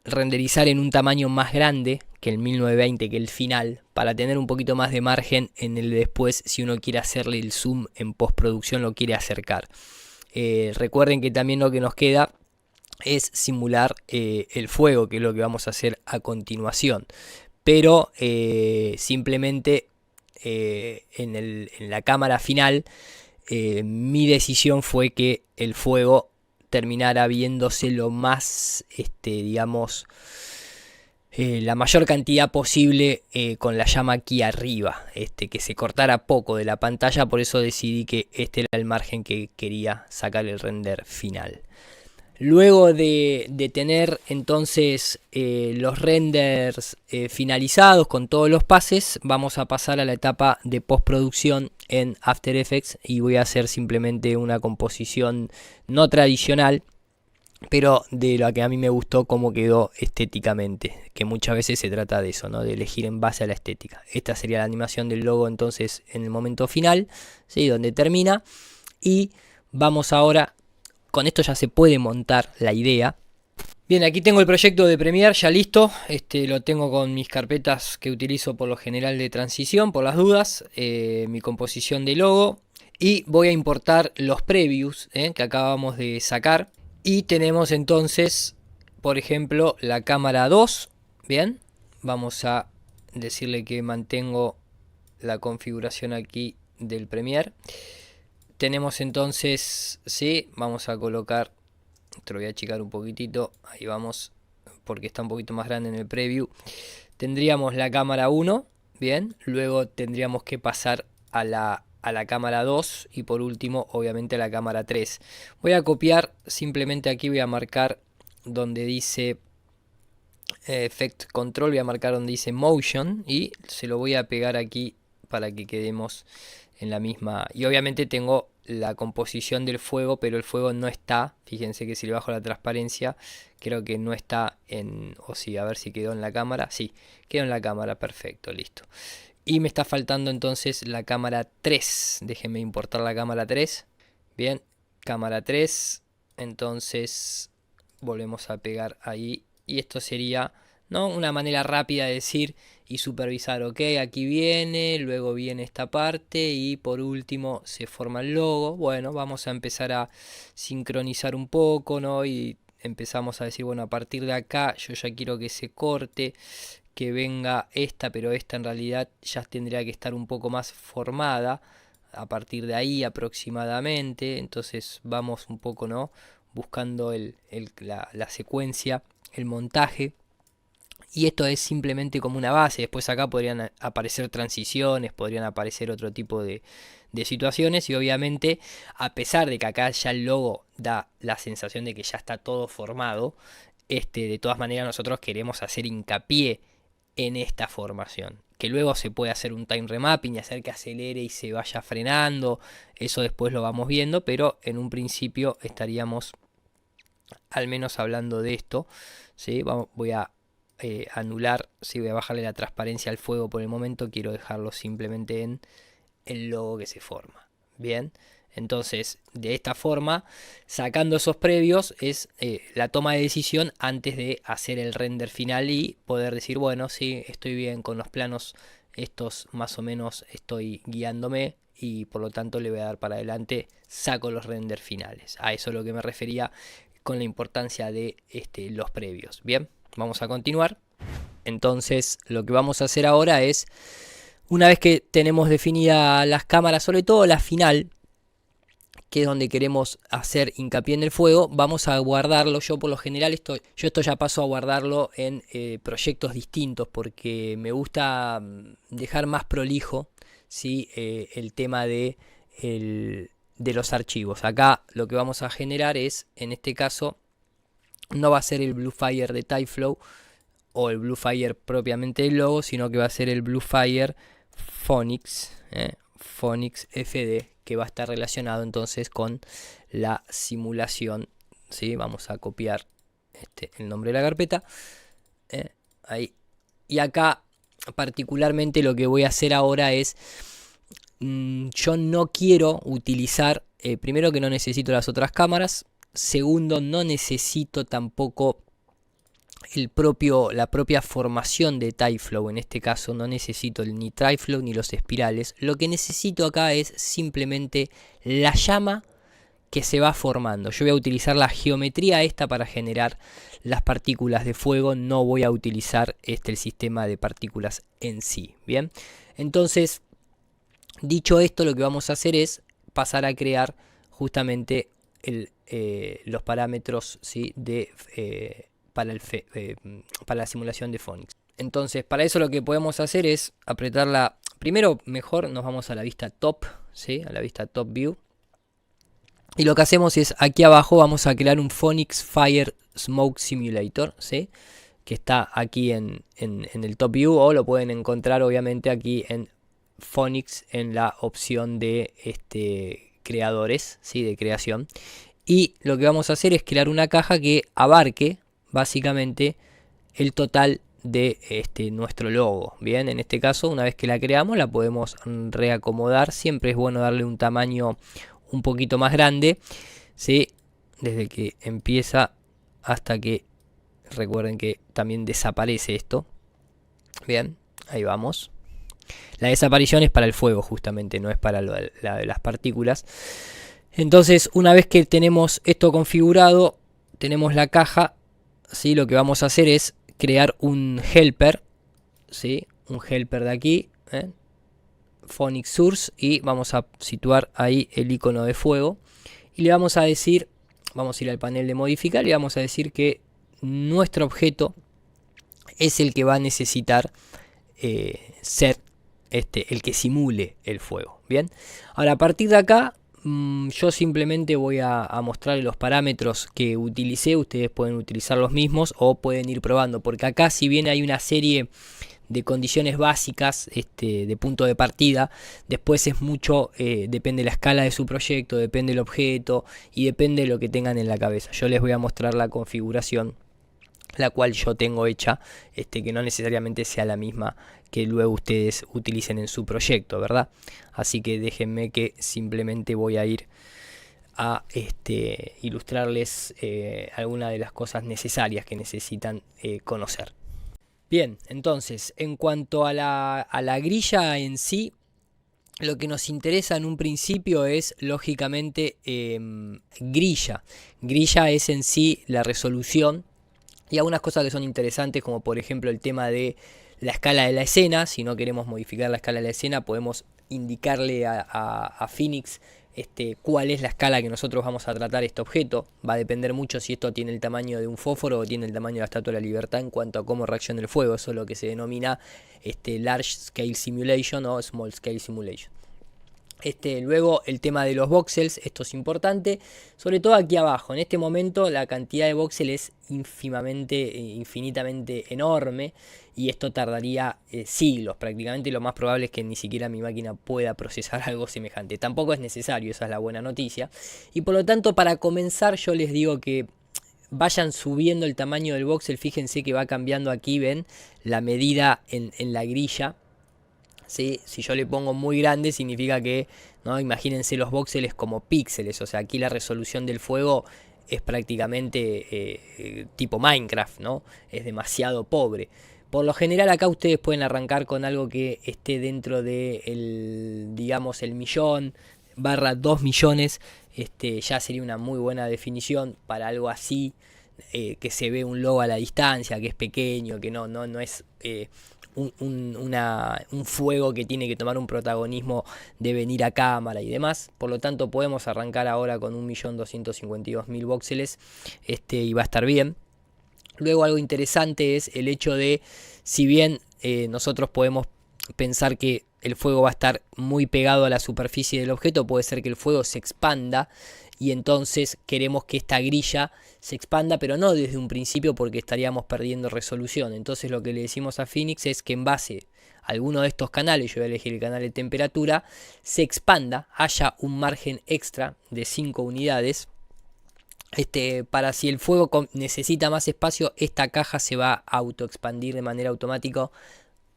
renderizar en un tamaño más grande que el 1920, que el final, para tener un poquito más de margen en el después, si uno quiere hacerle el zoom en postproducción, lo quiere acercar. Recuerden que también lo que nos queda es simular el fuego, que es lo que vamos a hacer a continuación. Pero simplemente en la cámara final, mi decisión fue que el fuego terminara viéndose lo más, digamos, la mayor cantidad posible con la llama aquí arriba, que se cortara poco de la pantalla. Por eso decidí que este era el margen que quería sacar el render final. Luego de tener entonces los renders finalizados con todos los pases, vamos a pasar a la etapa de postproducción en After Effects, y voy a hacer simplemente una composición no tradicional, pero de lo que a mí me gustó cómo quedó estéticamente, que muchas veces se trata de eso, ¿no? De elegir en base a la estética. Esta sería la animación del logo entonces en el momento final, ¿sí?, donde termina. Y vamos ahora, con esto ya se puede montar la idea. Bien, aquí tengo el proyecto de Premiere ya listo. Lo tengo con mis carpetas que utilizo por lo general de transición, por las dudas. Mi composición de logo. Y voy a importar los previews que acabamos de sacar. Y tenemos entonces, por ejemplo, la cámara 2. Bien, vamos a decirle que mantengo la configuración aquí del Premiere. Tenemos entonces, sí, vamos a colocar, te lo voy a achicar un poquitito, ahí vamos, porque está un poquito más grande en el preview. Tendríamos la cámara 1, bien, luego tendríamos que pasar a la cámara 2 y por último obviamente a la cámara 3. Voy a copiar, simplemente aquí voy a marcar donde dice Effect Control, voy a marcar donde dice Motion y se lo voy a pegar aquí para que quedemos en la misma. Y obviamente tengo la composición del fuego, pero el fuego no está, fíjense que si le bajo la transparencia creo que no está en, o sí, a ver si quedó en la cámara, sí, quedó en la cámara, perfecto, listo. Y me está faltando entonces la cámara 3, déjenme importar la cámara 3, bien, cámara 3, entonces volvemos a pegar ahí y esto sería, ¿no?, una manera rápida de decir y supervisar, ok, aquí viene, luego viene esta parte y por último se forma el logo. Bueno, vamos a empezar a sincronizar un poco, ¿no? Y empezamos a decir, bueno, a partir de acá yo ya quiero que se corte, que venga esta, pero esta en realidad ya tendría que estar un poco más formada a partir de ahí aproximadamente. Entonces vamos un poco, ¿no?, buscando la secuencia, el montaje. Y esto es simplemente como una base. Después acá podrían aparecer transiciones, podrían aparecer otro tipo de situaciones. Y obviamente, a pesar de que acá ya el logo da la sensación de que ya está todo formado, de todas maneras nosotros queremos hacer hincapié en esta formación. Que luego se puede hacer un time remapping y hacer que acelere y se vaya frenando. Eso después lo vamos viendo, pero en un principio estaríamos al menos hablando de esto, ¿sí? Voy a anular, si voy a bajarle la transparencia al fuego por el momento, quiero dejarlo simplemente en el logo que se forma. Bien, entonces de esta forma, sacando esos previos, es la toma de decisión antes de hacer el render final y poder decir, bueno, sí, estoy bien con los planos, estos más o menos estoy guiándome y por lo tanto le voy a dar para adelante, saco los render finales. A eso es lo que me refería con la importancia de los previos. Bien, vamos a continuar. Entonces lo que vamos a hacer ahora es, una vez que tenemos definidas las cámaras, sobre todo la final, que es donde queremos hacer hincapié en el fuego, vamos a guardarlo. Yo por lo general esto ya paso a guardarlo en proyectos distintos porque me gusta dejar más prolijo, ¿sí?, el tema de los archivos. Acá lo que vamos a generar es, en este caso, no va a ser el Bluefire de Typeflow o el Bluefire propiamente del logo, sino que va a ser el Bluefire Phonics, Phonics FD, que va a estar relacionado entonces con la simulación, ¿sí? Vamos a copiar el nombre de la carpeta, ahí. Y acá particularmente lo que voy a hacer ahora es, yo no quiero utilizar, primero que no necesito las otras cámaras, segundo no necesito tampoco la propia formación de Typeflow. En este caso no necesito ni Typeflow ni los espirales. Lo que necesito acá es simplemente la llama que se va formando. Yo voy a utilizar la geometría esta para generar las partículas de fuego. No voy a utilizar el sistema de partículas en sí. Bien, entonces, dicho esto, lo que vamos a hacer es pasar a crear justamente los parámetros, ¿sí?, para la simulación de Phonics. Entonces, para eso lo que podemos hacer es apretarla. Primero, mejor nos vamos a la vista top, ¿sí?, a la vista top view. Y lo que hacemos es, aquí abajo vamos a crear un Phonics Fire Smoke Simulator, ¿sí?, que está aquí en el top view, o lo pueden encontrar obviamente aquí en Phonics en la opción de creadores, ¿sí?, de creación. Y lo que vamos a hacer es crear una caja que abarque básicamente el total de nuestro logo. Bien, en este caso, una vez que la creamos, la podemos reacomodar. Siempre es bueno darle un tamaño un poquito más grande, ¿sí?, desde que empieza hasta que, recuerden que también desaparece esto. Bien, ahí vamos. La desaparición es para el fuego justamente, no es para las partículas. Entonces, una vez que tenemos esto configurado, tenemos la caja, ¿sí?, lo que vamos a hacer es crear un helper, ¿sí?, un helper de aquí, Phonics Source, y vamos a situar ahí el icono de fuego y le vamos a decir, vamos a ir al panel de modificar y vamos a decir que nuestro objeto es el que va a necesitar ser el que simule el fuego. Bien, ahora a partir de acá yo simplemente voy a mostrarles los parámetros que utilicé. Ustedes pueden utilizar los mismos o pueden ir probando, porque acá, si bien hay una serie de condiciones básicas de punto de partida, después es mucho, depende de la escala de su proyecto, depende del objeto y depende de lo que tengan en la cabeza. Yo les voy a mostrar la configuración la cual yo tengo hecha, que no necesariamente sea la misma que luego ustedes utilicen en su proyecto, ¿verdad? Así que déjenme que simplemente voy a ir a ilustrarles algunas de las cosas necesarias que necesitan conocer. Bien, entonces, en cuanto a la grilla en sí, lo que nos interesa en un principio es, lógicamente, grilla. Grilla es en sí la resolución. Y algunas cosas que son interesantes, como por ejemplo el tema de la escala de la escena. Si no queremos modificar la escala de la escena, podemos indicarle a Phoenix cuál es la escala que nosotros vamos a tratar este objeto. Va a depender mucho si esto tiene el tamaño de un fósforo o tiene el tamaño de la Estatua de la Libertad en cuanto a cómo reacciona el fuego. Eso es lo que se denomina Large Scale Simulation o Small Scale Simulation. Luego el tema de los voxels, esto es importante, sobre todo aquí abajo. En este momento la cantidad de voxels es infinitamente enorme, y esto tardaría siglos prácticamente. Lo más probable es que ni siquiera mi máquina pueda procesar algo semejante. Tampoco es necesario, esa es la buena noticia. Y por lo tanto, para comenzar, yo les digo que vayan subiendo el tamaño del voxel. Fíjense que va cambiando aquí, ven la medida en la grilla. ¿Sí? Si yo le pongo muy grande, significa que, ¿no? Imagínense los voxeles como píxeles. O sea, aquí la resolución del fuego es prácticamente tipo Minecraft, ¿no? Es demasiado pobre. Por lo general acá ustedes pueden arrancar con algo que esté dentro de digamos, el 1.000.000/2 millones. Ya sería una muy buena definición para algo así, que se ve un logo a la distancia, que es pequeño, que no es un fuego que tiene que tomar un protagonismo de venir a cámara y demás. Por lo tanto, podemos arrancar ahora con 1.252.000 voxeles, y va a estar bien. Luego, algo interesante es el hecho de, si bien nosotros podemos pensar que el fuego va a estar muy pegado a la superficie del objeto, puede ser que el fuego se expanda, y entonces queremos que esta grilla se expanda, pero no desde un principio, porque estaríamos perdiendo resolución. Entonces lo que le decimos a Phoenix es que en base a alguno de estos canales, yo voy a elegir el canal de temperatura, se expanda, haya un margen extra de 5 unidades. Para si el fuego necesita más espacio, esta caja se va a autoexpandir de manera automática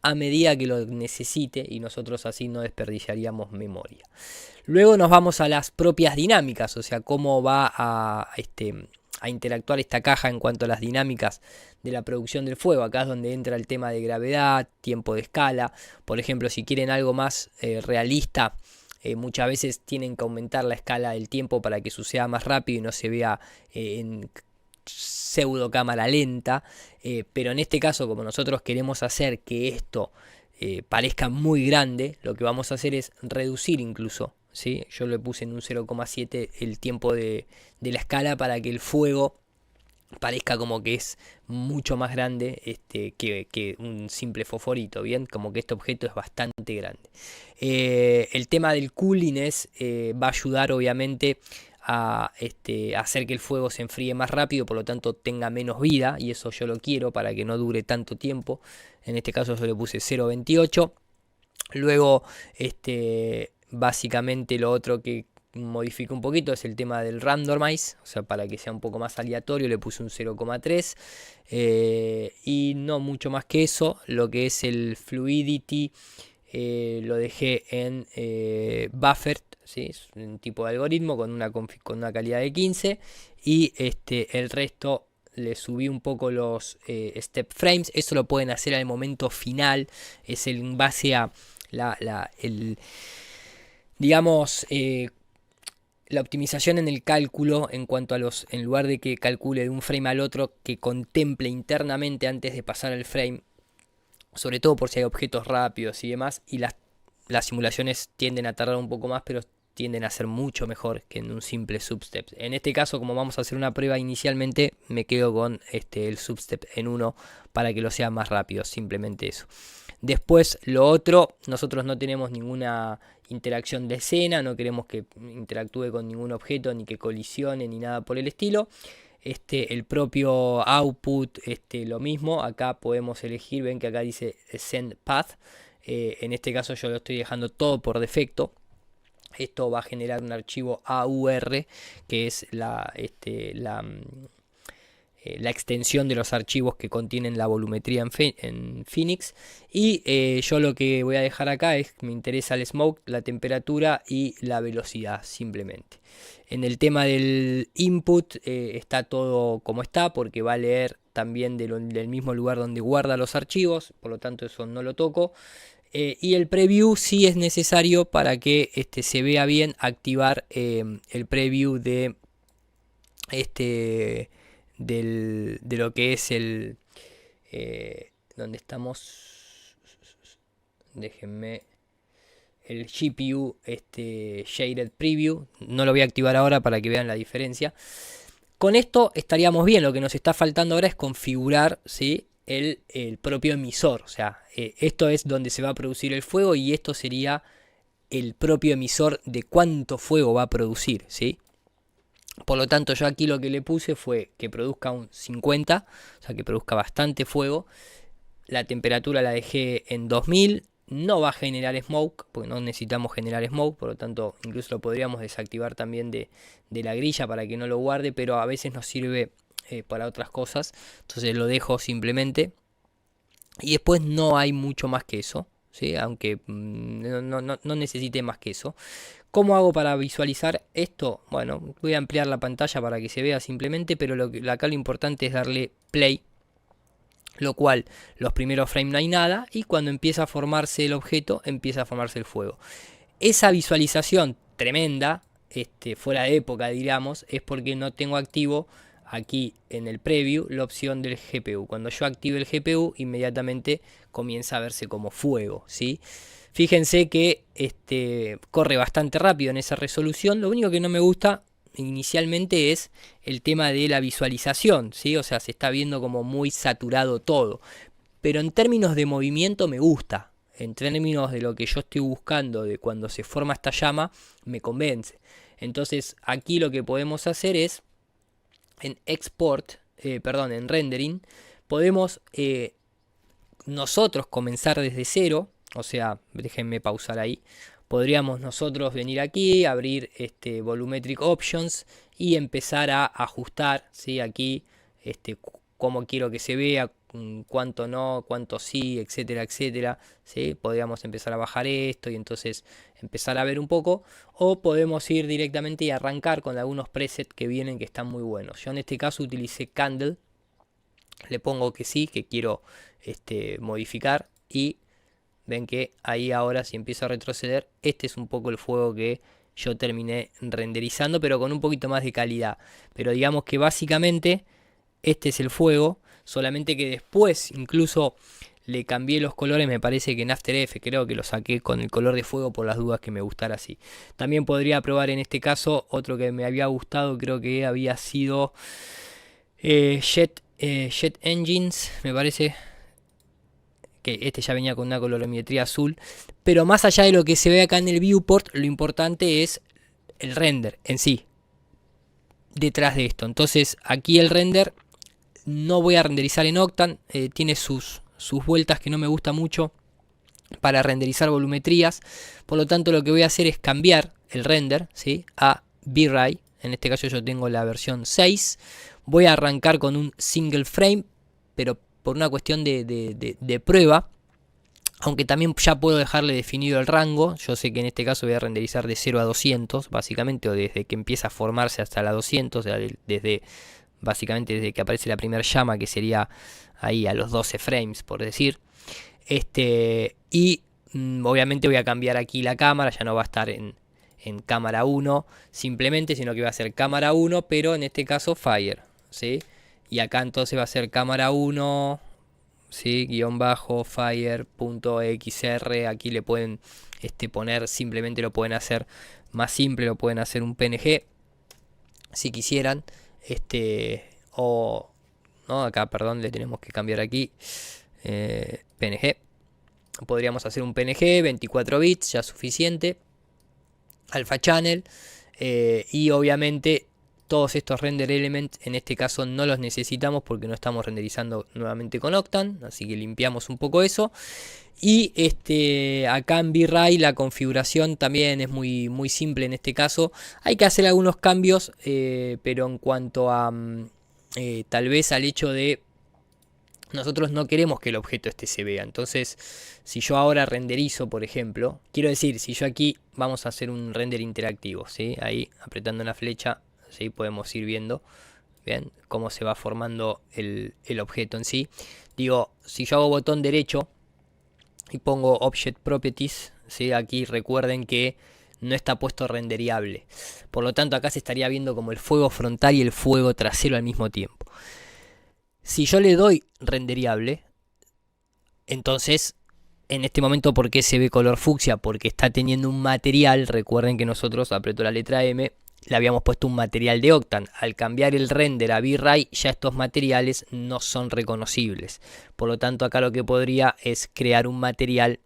a medida que lo necesite, y nosotros así no desperdiciaríamos memoria. Luego nos vamos a las propias dinámicas, o sea, cómo va a interactuar esta caja en cuanto a las dinámicas de la producción del fuego. Acá es donde entra el tema de gravedad, tiempo de escala. Por ejemplo, si quieren algo más realista, muchas veces tienen que aumentar la escala del tiempo para que suceda más rápido y no se vea en pseudo cámara lenta, pero en este caso, como nosotros queremos hacer que esto parezca muy grande, lo que vamos a hacer es reducir incluso, ¿sí? Yo le puse en un 0,7 el tiempo de la escala para que el fuego parezca como que es mucho más grande que un simple fosforito, bien, como que este objeto es bastante grande. El tema del cooling va a ayudar obviamente a hacer que el fuego se enfríe más rápido, por lo tanto tenga menos vida, y eso yo lo quiero para que no dure tanto tiempo. En este caso yo le puse 0,28. Luego básicamente lo otro que modifico un poquito es el tema del randomize, o sea, para que sea un poco más aleatorio le puse un 0,3, y no mucho más que eso. Lo que es el fluidity lo dejé en buffer, ¿sí? Es un tipo de algoritmo con una calidad de 15, y el resto le subí un poco los step frames. Eso lo pueden hacer al momento final, es en base a digamos, la optimización en el cálculo, en cuanto a en lugar de que calcule de un frame al otro, que contemple internamente antes de pasar al frame, sobre todo por si hay objetos rápidos y demás, y las simulaciones tienden a tardar un poco más, pero tienden a ser mucho mejor que en un simple substep. En este caso, como vamos a hacer una prueba inicialmente, me quedo con el substep en 1 para que lo sea más rápido, simplemente eso. Después lo otro, nosotros no tenemos ninguna interacción de escena, no queremos que interactúe con ningún objeto, ni que colisione, ni nada por el estilo. El propio output, lo mismo, acá podemos elegir, ven que acá dice send path, en este caso yo lo estoy dejando todo por defecto. Esto va a generar un archivo AUR, que es la extensión de los archivos que contienen la volumetría en Phoenix. Y yo lo que voy a dejar acá es que me interesa el smoke, la temperatura y la velocidad simplemente. En el tema del input está todo como está, porque va a leer también del mismo lugar donde guarda los archivos, por lo tanto eso no lo toco. Y el preview sí es necesario para que se vea bien, activar el preview de de lo que es el donde estamos, déjenme, el GPU Shaded Preview. No lo voy a activar ahora para que vean la diferencia. Con esto estaríamos bien. Lo que nos está faltando ahora es configurar, ¿sí?, el propio emisor. O sea, esto es donde se va a producir el fuego y esto sería el propio emisor de cuánto fuego va a producir, ¿sí? Por lo tanto, yo aquí lo que le puse fue que produzca un 50, o sea, que produzca bastante fuego. La temperatura la dejé en 2000. No va a generar smoke, porque no necesitamos generar smoke, por lo tanto incluso lo podríamos desactivar también de la grilla para que no lo guarde, pero a veces nos sirve para otras cosas, entonces lo dejo simplemente. Y después no hay mucho más que eso, ¿sí? Aunque no necesite más que eso. ¿Cómo hago para visualizar esto? Bueno, voy a ampliar la pantalla para que se vea simplemente, pero acá lo importante es darle play, lo cual los primeros frames no hay nada y cuando empieza a formarse el objeto empieza a formarse el fuego. Esa visualización tremenda, fuera de época diríamos, es porque no tengo activo aquí en el preview la opción del GPU. Cuando yo active el GPU inmediatamente comienza a verse como fuego, ¿sí? Fíjense que corre bastante rápido en esa resolución. Lo único que no me gusta inicialmente es el tema de la visualización, ¿sí? O sea, se está viendo como muy saturado todo. Pero en términos de movimiento me gusta. En términos de lo que yo estoy buscando, de cuando se forma esta llama, me convence. Entonces aquí lo que podemos hacer es, en en rendering, podemos nosotros comenzar desde cero. O sea, déjenme pausar ahí. Podríamos nosotros venir aquí, abrir Volumetric Options y empezar a ajustar, ¿sí? Aquí cómo quiero que se vea, cuánto no, cuánto sí, etcétera, etcétera, ¿sí? Podríamos empezar a bajar esto y entonces empezar a ver un poco. O podemos ir directamente y arrancar con algunos presets que vienen que están muy buenos. Yo en este caso utilicé Candle. Le pongo que sí, que quiero modificar y ven que ahí ahora si empiezo a retroceder, este es un poco el fuego que yo terminé renderizando, pero con un poquito más de calidad. Pero digamos que básicamente este es el fuego, solamente que después incluso le cambié los colores, me parece que en After Effects creo que lo saqué con el color de fuego por las dudas que me gustara así. También podría probar en este caso otro que me había gustado, creo que había sido Jet Engines, me parece que ya venía con una colorimetría azul. Pero más allá de lo que se ve acá en el viewport, lo importante es el render en sí detrás de esto. Entonces aquí el render no voy a renderizar en Octane, tiene sus vueltas que no me gusta mucho para renderizar volumetrías. Por lo tanto lo que voy a hacer es cambiar el render, ¿sí?, a V-Ray. En este caso yo tengo la versión 6. Voy a arrancar con un single frame, pero por una cuestión de prueba, aunque también ya puedo dejarle definido el rango. Yo sé que en este caso voy a renderizar de 0 a 200 básicamente, o desde que empieza a formarse hasta la 200, o sea, básicamente desde que aparece la primera llama, que sería ahí a los 12 frames por decir. Y obviamente voy a cambiar aquí la cámara, ya no va a estar en cámara 1 simplemente, sino que va a ser cámara 1, pero en este caso Fire, ¿sí? Y acá entonces va a ser cámara 1, ¿sí?, guión bajo, fire.xr. Aquí le pueden poner, simplemente lo pueden hacer más simple, lo pueden hacer un PNG si quisieran, o no, acá perdón, le tenemos que cambiar aquí, PNG. Podríamos hacer un PNG 24 bits, ya suficiente, alpha channel, y obviamente todos estos render elements en este caso no los necesitamos porque no estamos renderizando nuevamente con Octane, así que limpiamos un poco eso. Y acá en V-Ray la configuración también es muy simple en este caso. Hay que hacer algunos cambios, pero en cuanto a tal vez al hecho de nosotros no queremos que el objeto se vea. Entonces, si yo ahora renderizo, por ejemplo, quiero decir, si yo aquí vamos a hacer un render interactivo, ¿sí? Ahí apretando la flecha, ¿sí? Podemos ir viendo bien cómo se va formando el objeto en sí. Digo, si yo hago botón derecho y pongo Object Properties, ¿sí? Aquí recuerden que no está puesto renderiable. Por lo tanto, acá se estaría viendo como el fuego frontal y el fuego trasero al mismo tiempo. Si yo le doy renderiable, entonces en este momento, ¿por qué se ve color fucsia? Porque está teniendo un material. Recuerden que nosotros, aprieto la letra M, le habíamos puesto un material de Octane. Al cambiar el render a V-Ray, ya estos materiales no son reconocibles. Por lo tanto, acá lo que podría es crear un material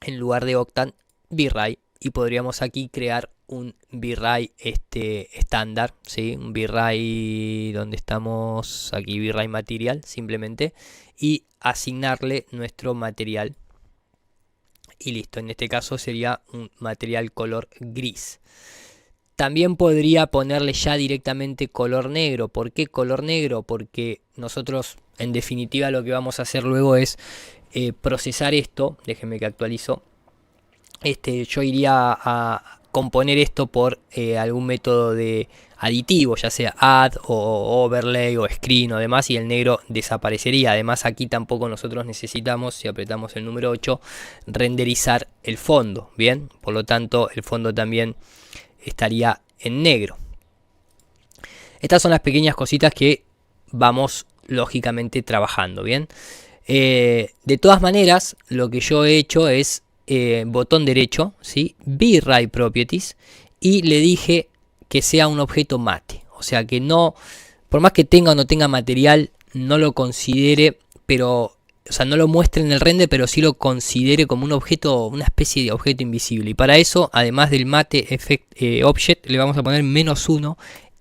en lugar de Octane, V-Ray. Y podríamos aquí crear un V-Ray estándar, ¿sí? Un V-Ray donde estamos aquí, V-Ray material simplemente, y asignarle nuestro material y listo. En este caso sería un material color gris. También podría ponerle ya directamente color negro. ¿Por qué color negro? Porque nosotros en definitiva lo que vamos a hacer luego es procesar esto. Déjenme que actualizo. Yo iría a componer esto por algún método de aditivo, ya sea add o overlay o screen o demás, y el negro desaparecería. Además aquí tampoco nosotros necesitamos, si apretamos el número 8, renderizar el fondo, bien, por lo tanto el fondo también estaría en negro. Estas son las pequeñas cositas que vamos lógicamente trabajando, bien. De todas maneras, lo que yo he hecho es botón derecho, ¿sí? V-Ray Properties, y le dije que sea un objeto mate, o sea que no, por más que tenga o no tenga material, no lo considere, pero, o sea, no lo muestre en el render, pero sí lo considere como un objeto, una especie de objeto invisible. Y para eso, además del mate effect, object, le vamos a poner -1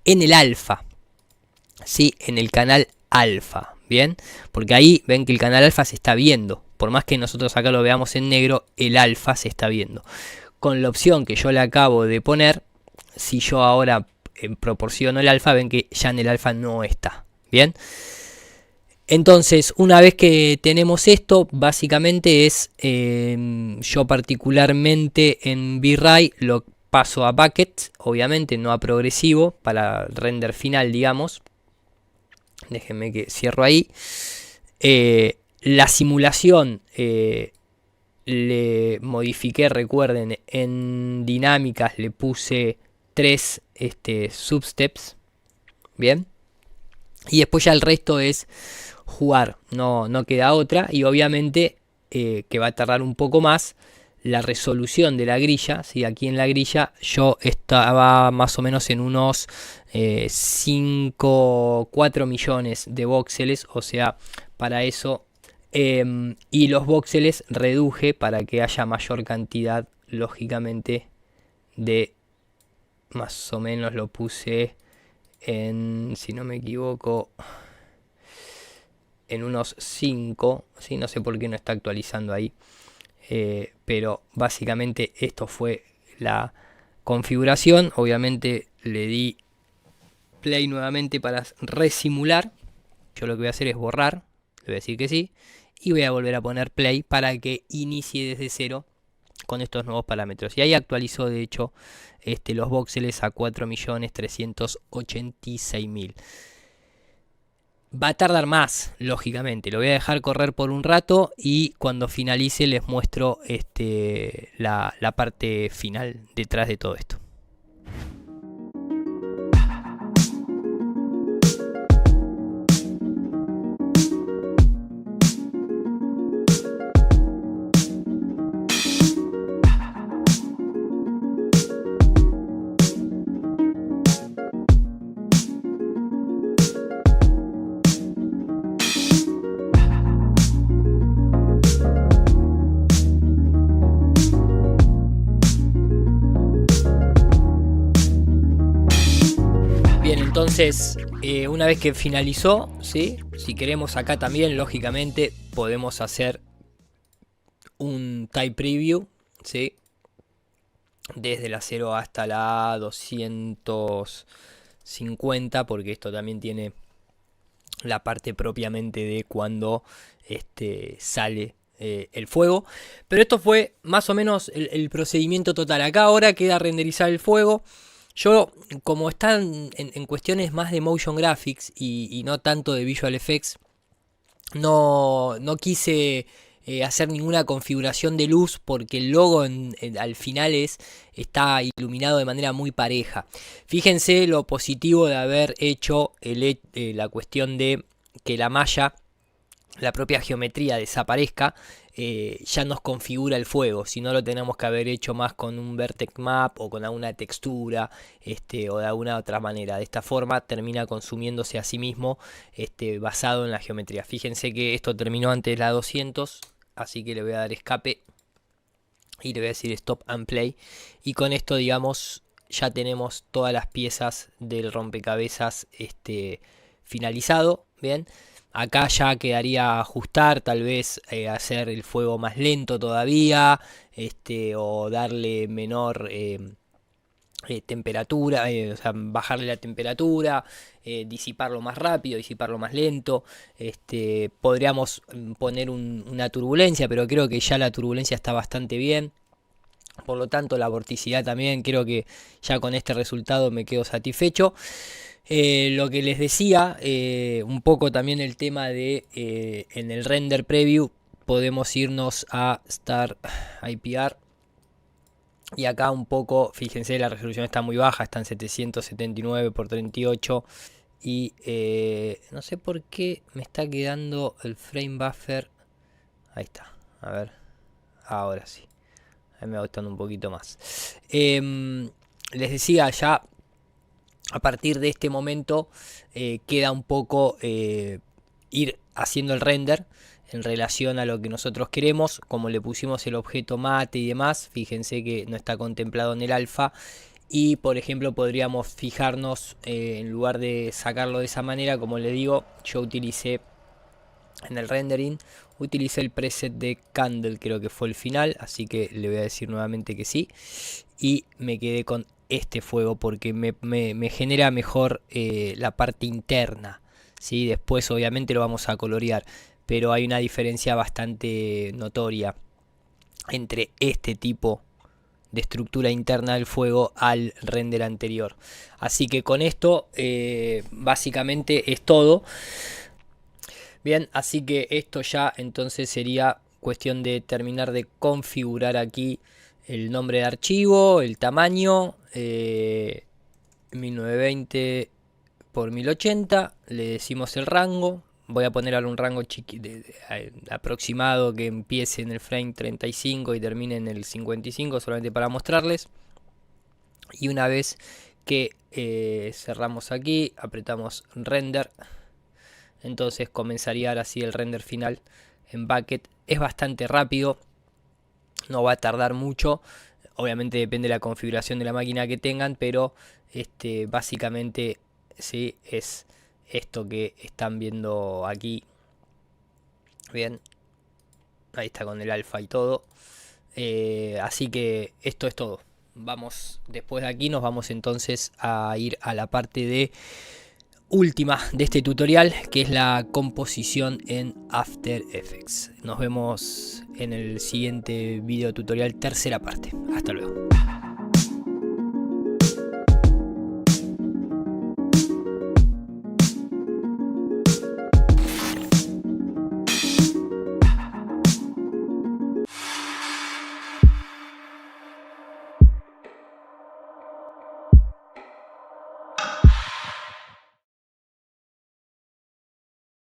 en el alfa, ¿sí? En el canal alfa, bien, porque ahí ven que el canal alfa se está viendo. Por más que nosotros acá lo veamos en negro, el alfa se está viendo. Con la opción que yo le acabo de poner, si yo ahora proporciono el alfa, ven que ya en el alfa no está. Bien. Entonces, una vez que tenemos esto, básicamente es, yo particularmente en V-Ray lo paso a bucket, obviamente no a progresivo, para el render final, digamos. Déjenme que cierro ahí. La simulación le modifiqué, recuerden, en dinámicas le puse 3 substeps, bien, y después ya el resto es jugar, no queda otra, y obviamente que va a tardar un poco más la resolución de la grilla. ¿Sí? Aquí en la grilla yo estaba más o menos en unos 4 millones de voxeles, o sea, para eso, y los voxeles reduje para que haya mayor cantidad, lógicamente, de, más o menos lo puse en, si no me equivoco, en unos 5, ¿sí? No sé por qué no está actualizando ahí, pero básicamente esto fue la configuración. Obviamente le di play nuevamente para resimular. Yo lo que voy a hacer es borrar, le voy a decir que sí, y voy a volver a poner play para que inicie desde cero con estos nuevos parámetros. Y ahí actualizó de hecho los voxeles a 4.386.000. Va a tardar más, lógicamente. Lo voy a dejar correr por un rato y cuando finalice les muestro la parte final detrás de todo esto. Bien, entonces una vez que finalizó, ¿sí? Si queremos acá también, lógicamente, podemos hacer un type preview, ¿sí? Desde la 0 hasta la 250, porque esto también tiene la parte propiamente de cuando sale el fuego. Pero esto fue más o menos el procedimiento total. Acá ahora queda renderizar el fuego. Yo, como están en cuestiones más de motion graphics y no tanto de visual effects, no quise hacer ninguna configuración de luz, porque el logo al final está iluminado de manera muy pareja. Fíjense lo positivo de haber hecho la cuestión de que la malla, la propia geometría desaparezca. Ya nos configura el fuego, si no lo tenemos que haber hecho más con un vertex map o con alguna textura o de alguna otra manera. De esta forma termina consumiéndose a sí mismo basado en la geometría. Fíjense que esto terminó antes de la 200, así que le voy a dar escape y le voy a decir stop and play, y con esto, digamos, ya tenemos todas las piezas del rompecabezas finalizado. Bien, acá ya quedaría ajustar, tal vez hacer el fuego más lento todavía, o darle menor temperatura, o sea, bajarle la temperatura, disiparlo más rápido, disiparlo más lento. Podríamos poner una turbulencia, pero creo que ya la turbulencia está bastante bien. Por lo tanto, la vorticidad también, creo que ya con este resultado me quedo satisfecho. Lo que les decía, un poco también el tema de en el render preview podemos irnos a Star IPR, y acá un poco, fíjense, la resolución está muy baja, está en 779 x 38, y no sé por qué me está quedando el frame buffer. Ahí está, a ver, ahora sí, ahí me va gustando un poquito más. Les decía, ya a partir de este momento queda un poco ir haciendo el render en relación a lo que nosotros queremos. Como le pusimos el objeto mate y demás, fíjense que no está contemplado en el alfa, y por ejemplo podríamos fijarnos, en lugar de sacarlo de esa manera, como le digo, yo utilicé en el rendering, utilicé el preset de Candle, creo que fue el final, así que le voy a decir nuevamente que sí, y me quedé con este fuego porque me genera mejor la parte interna, ¿sí? Después obviamente lo vamos a colorear, pero hay una diferencia bastante notoria entre este tipo de estructura interna del fuego al render anterior. Así que con esto básicamente es todo. Bien, así que esto ya entonces sería cuestión de terminar de configurar aquí el nombre de archivo, el tamaño, 1920 por 1080, le decimos el rango. Voy a poner un rango aproximado que empiece en el frame 35 y termine en el 55, solamente para mostrarles. Y una vez que cerramos aquí, apretamos render, entonces comenzaría ahora sí el render final en Bukkit. Es bastante rápido, no va a tardar mucho. Obviamente depende de la configuración de la máquina que tengan, pero básicamente sí es esto que están viendo aquí. Bien, ahí está con el alfa y todo. Así que esto es todo. Vamos, después de aquí nos vamos entonces a ir a la parte de última de este tutorial, que es la composición en After Effects. Nos vemos en el siguiente video tutorial, tercera parte. Hasta luego.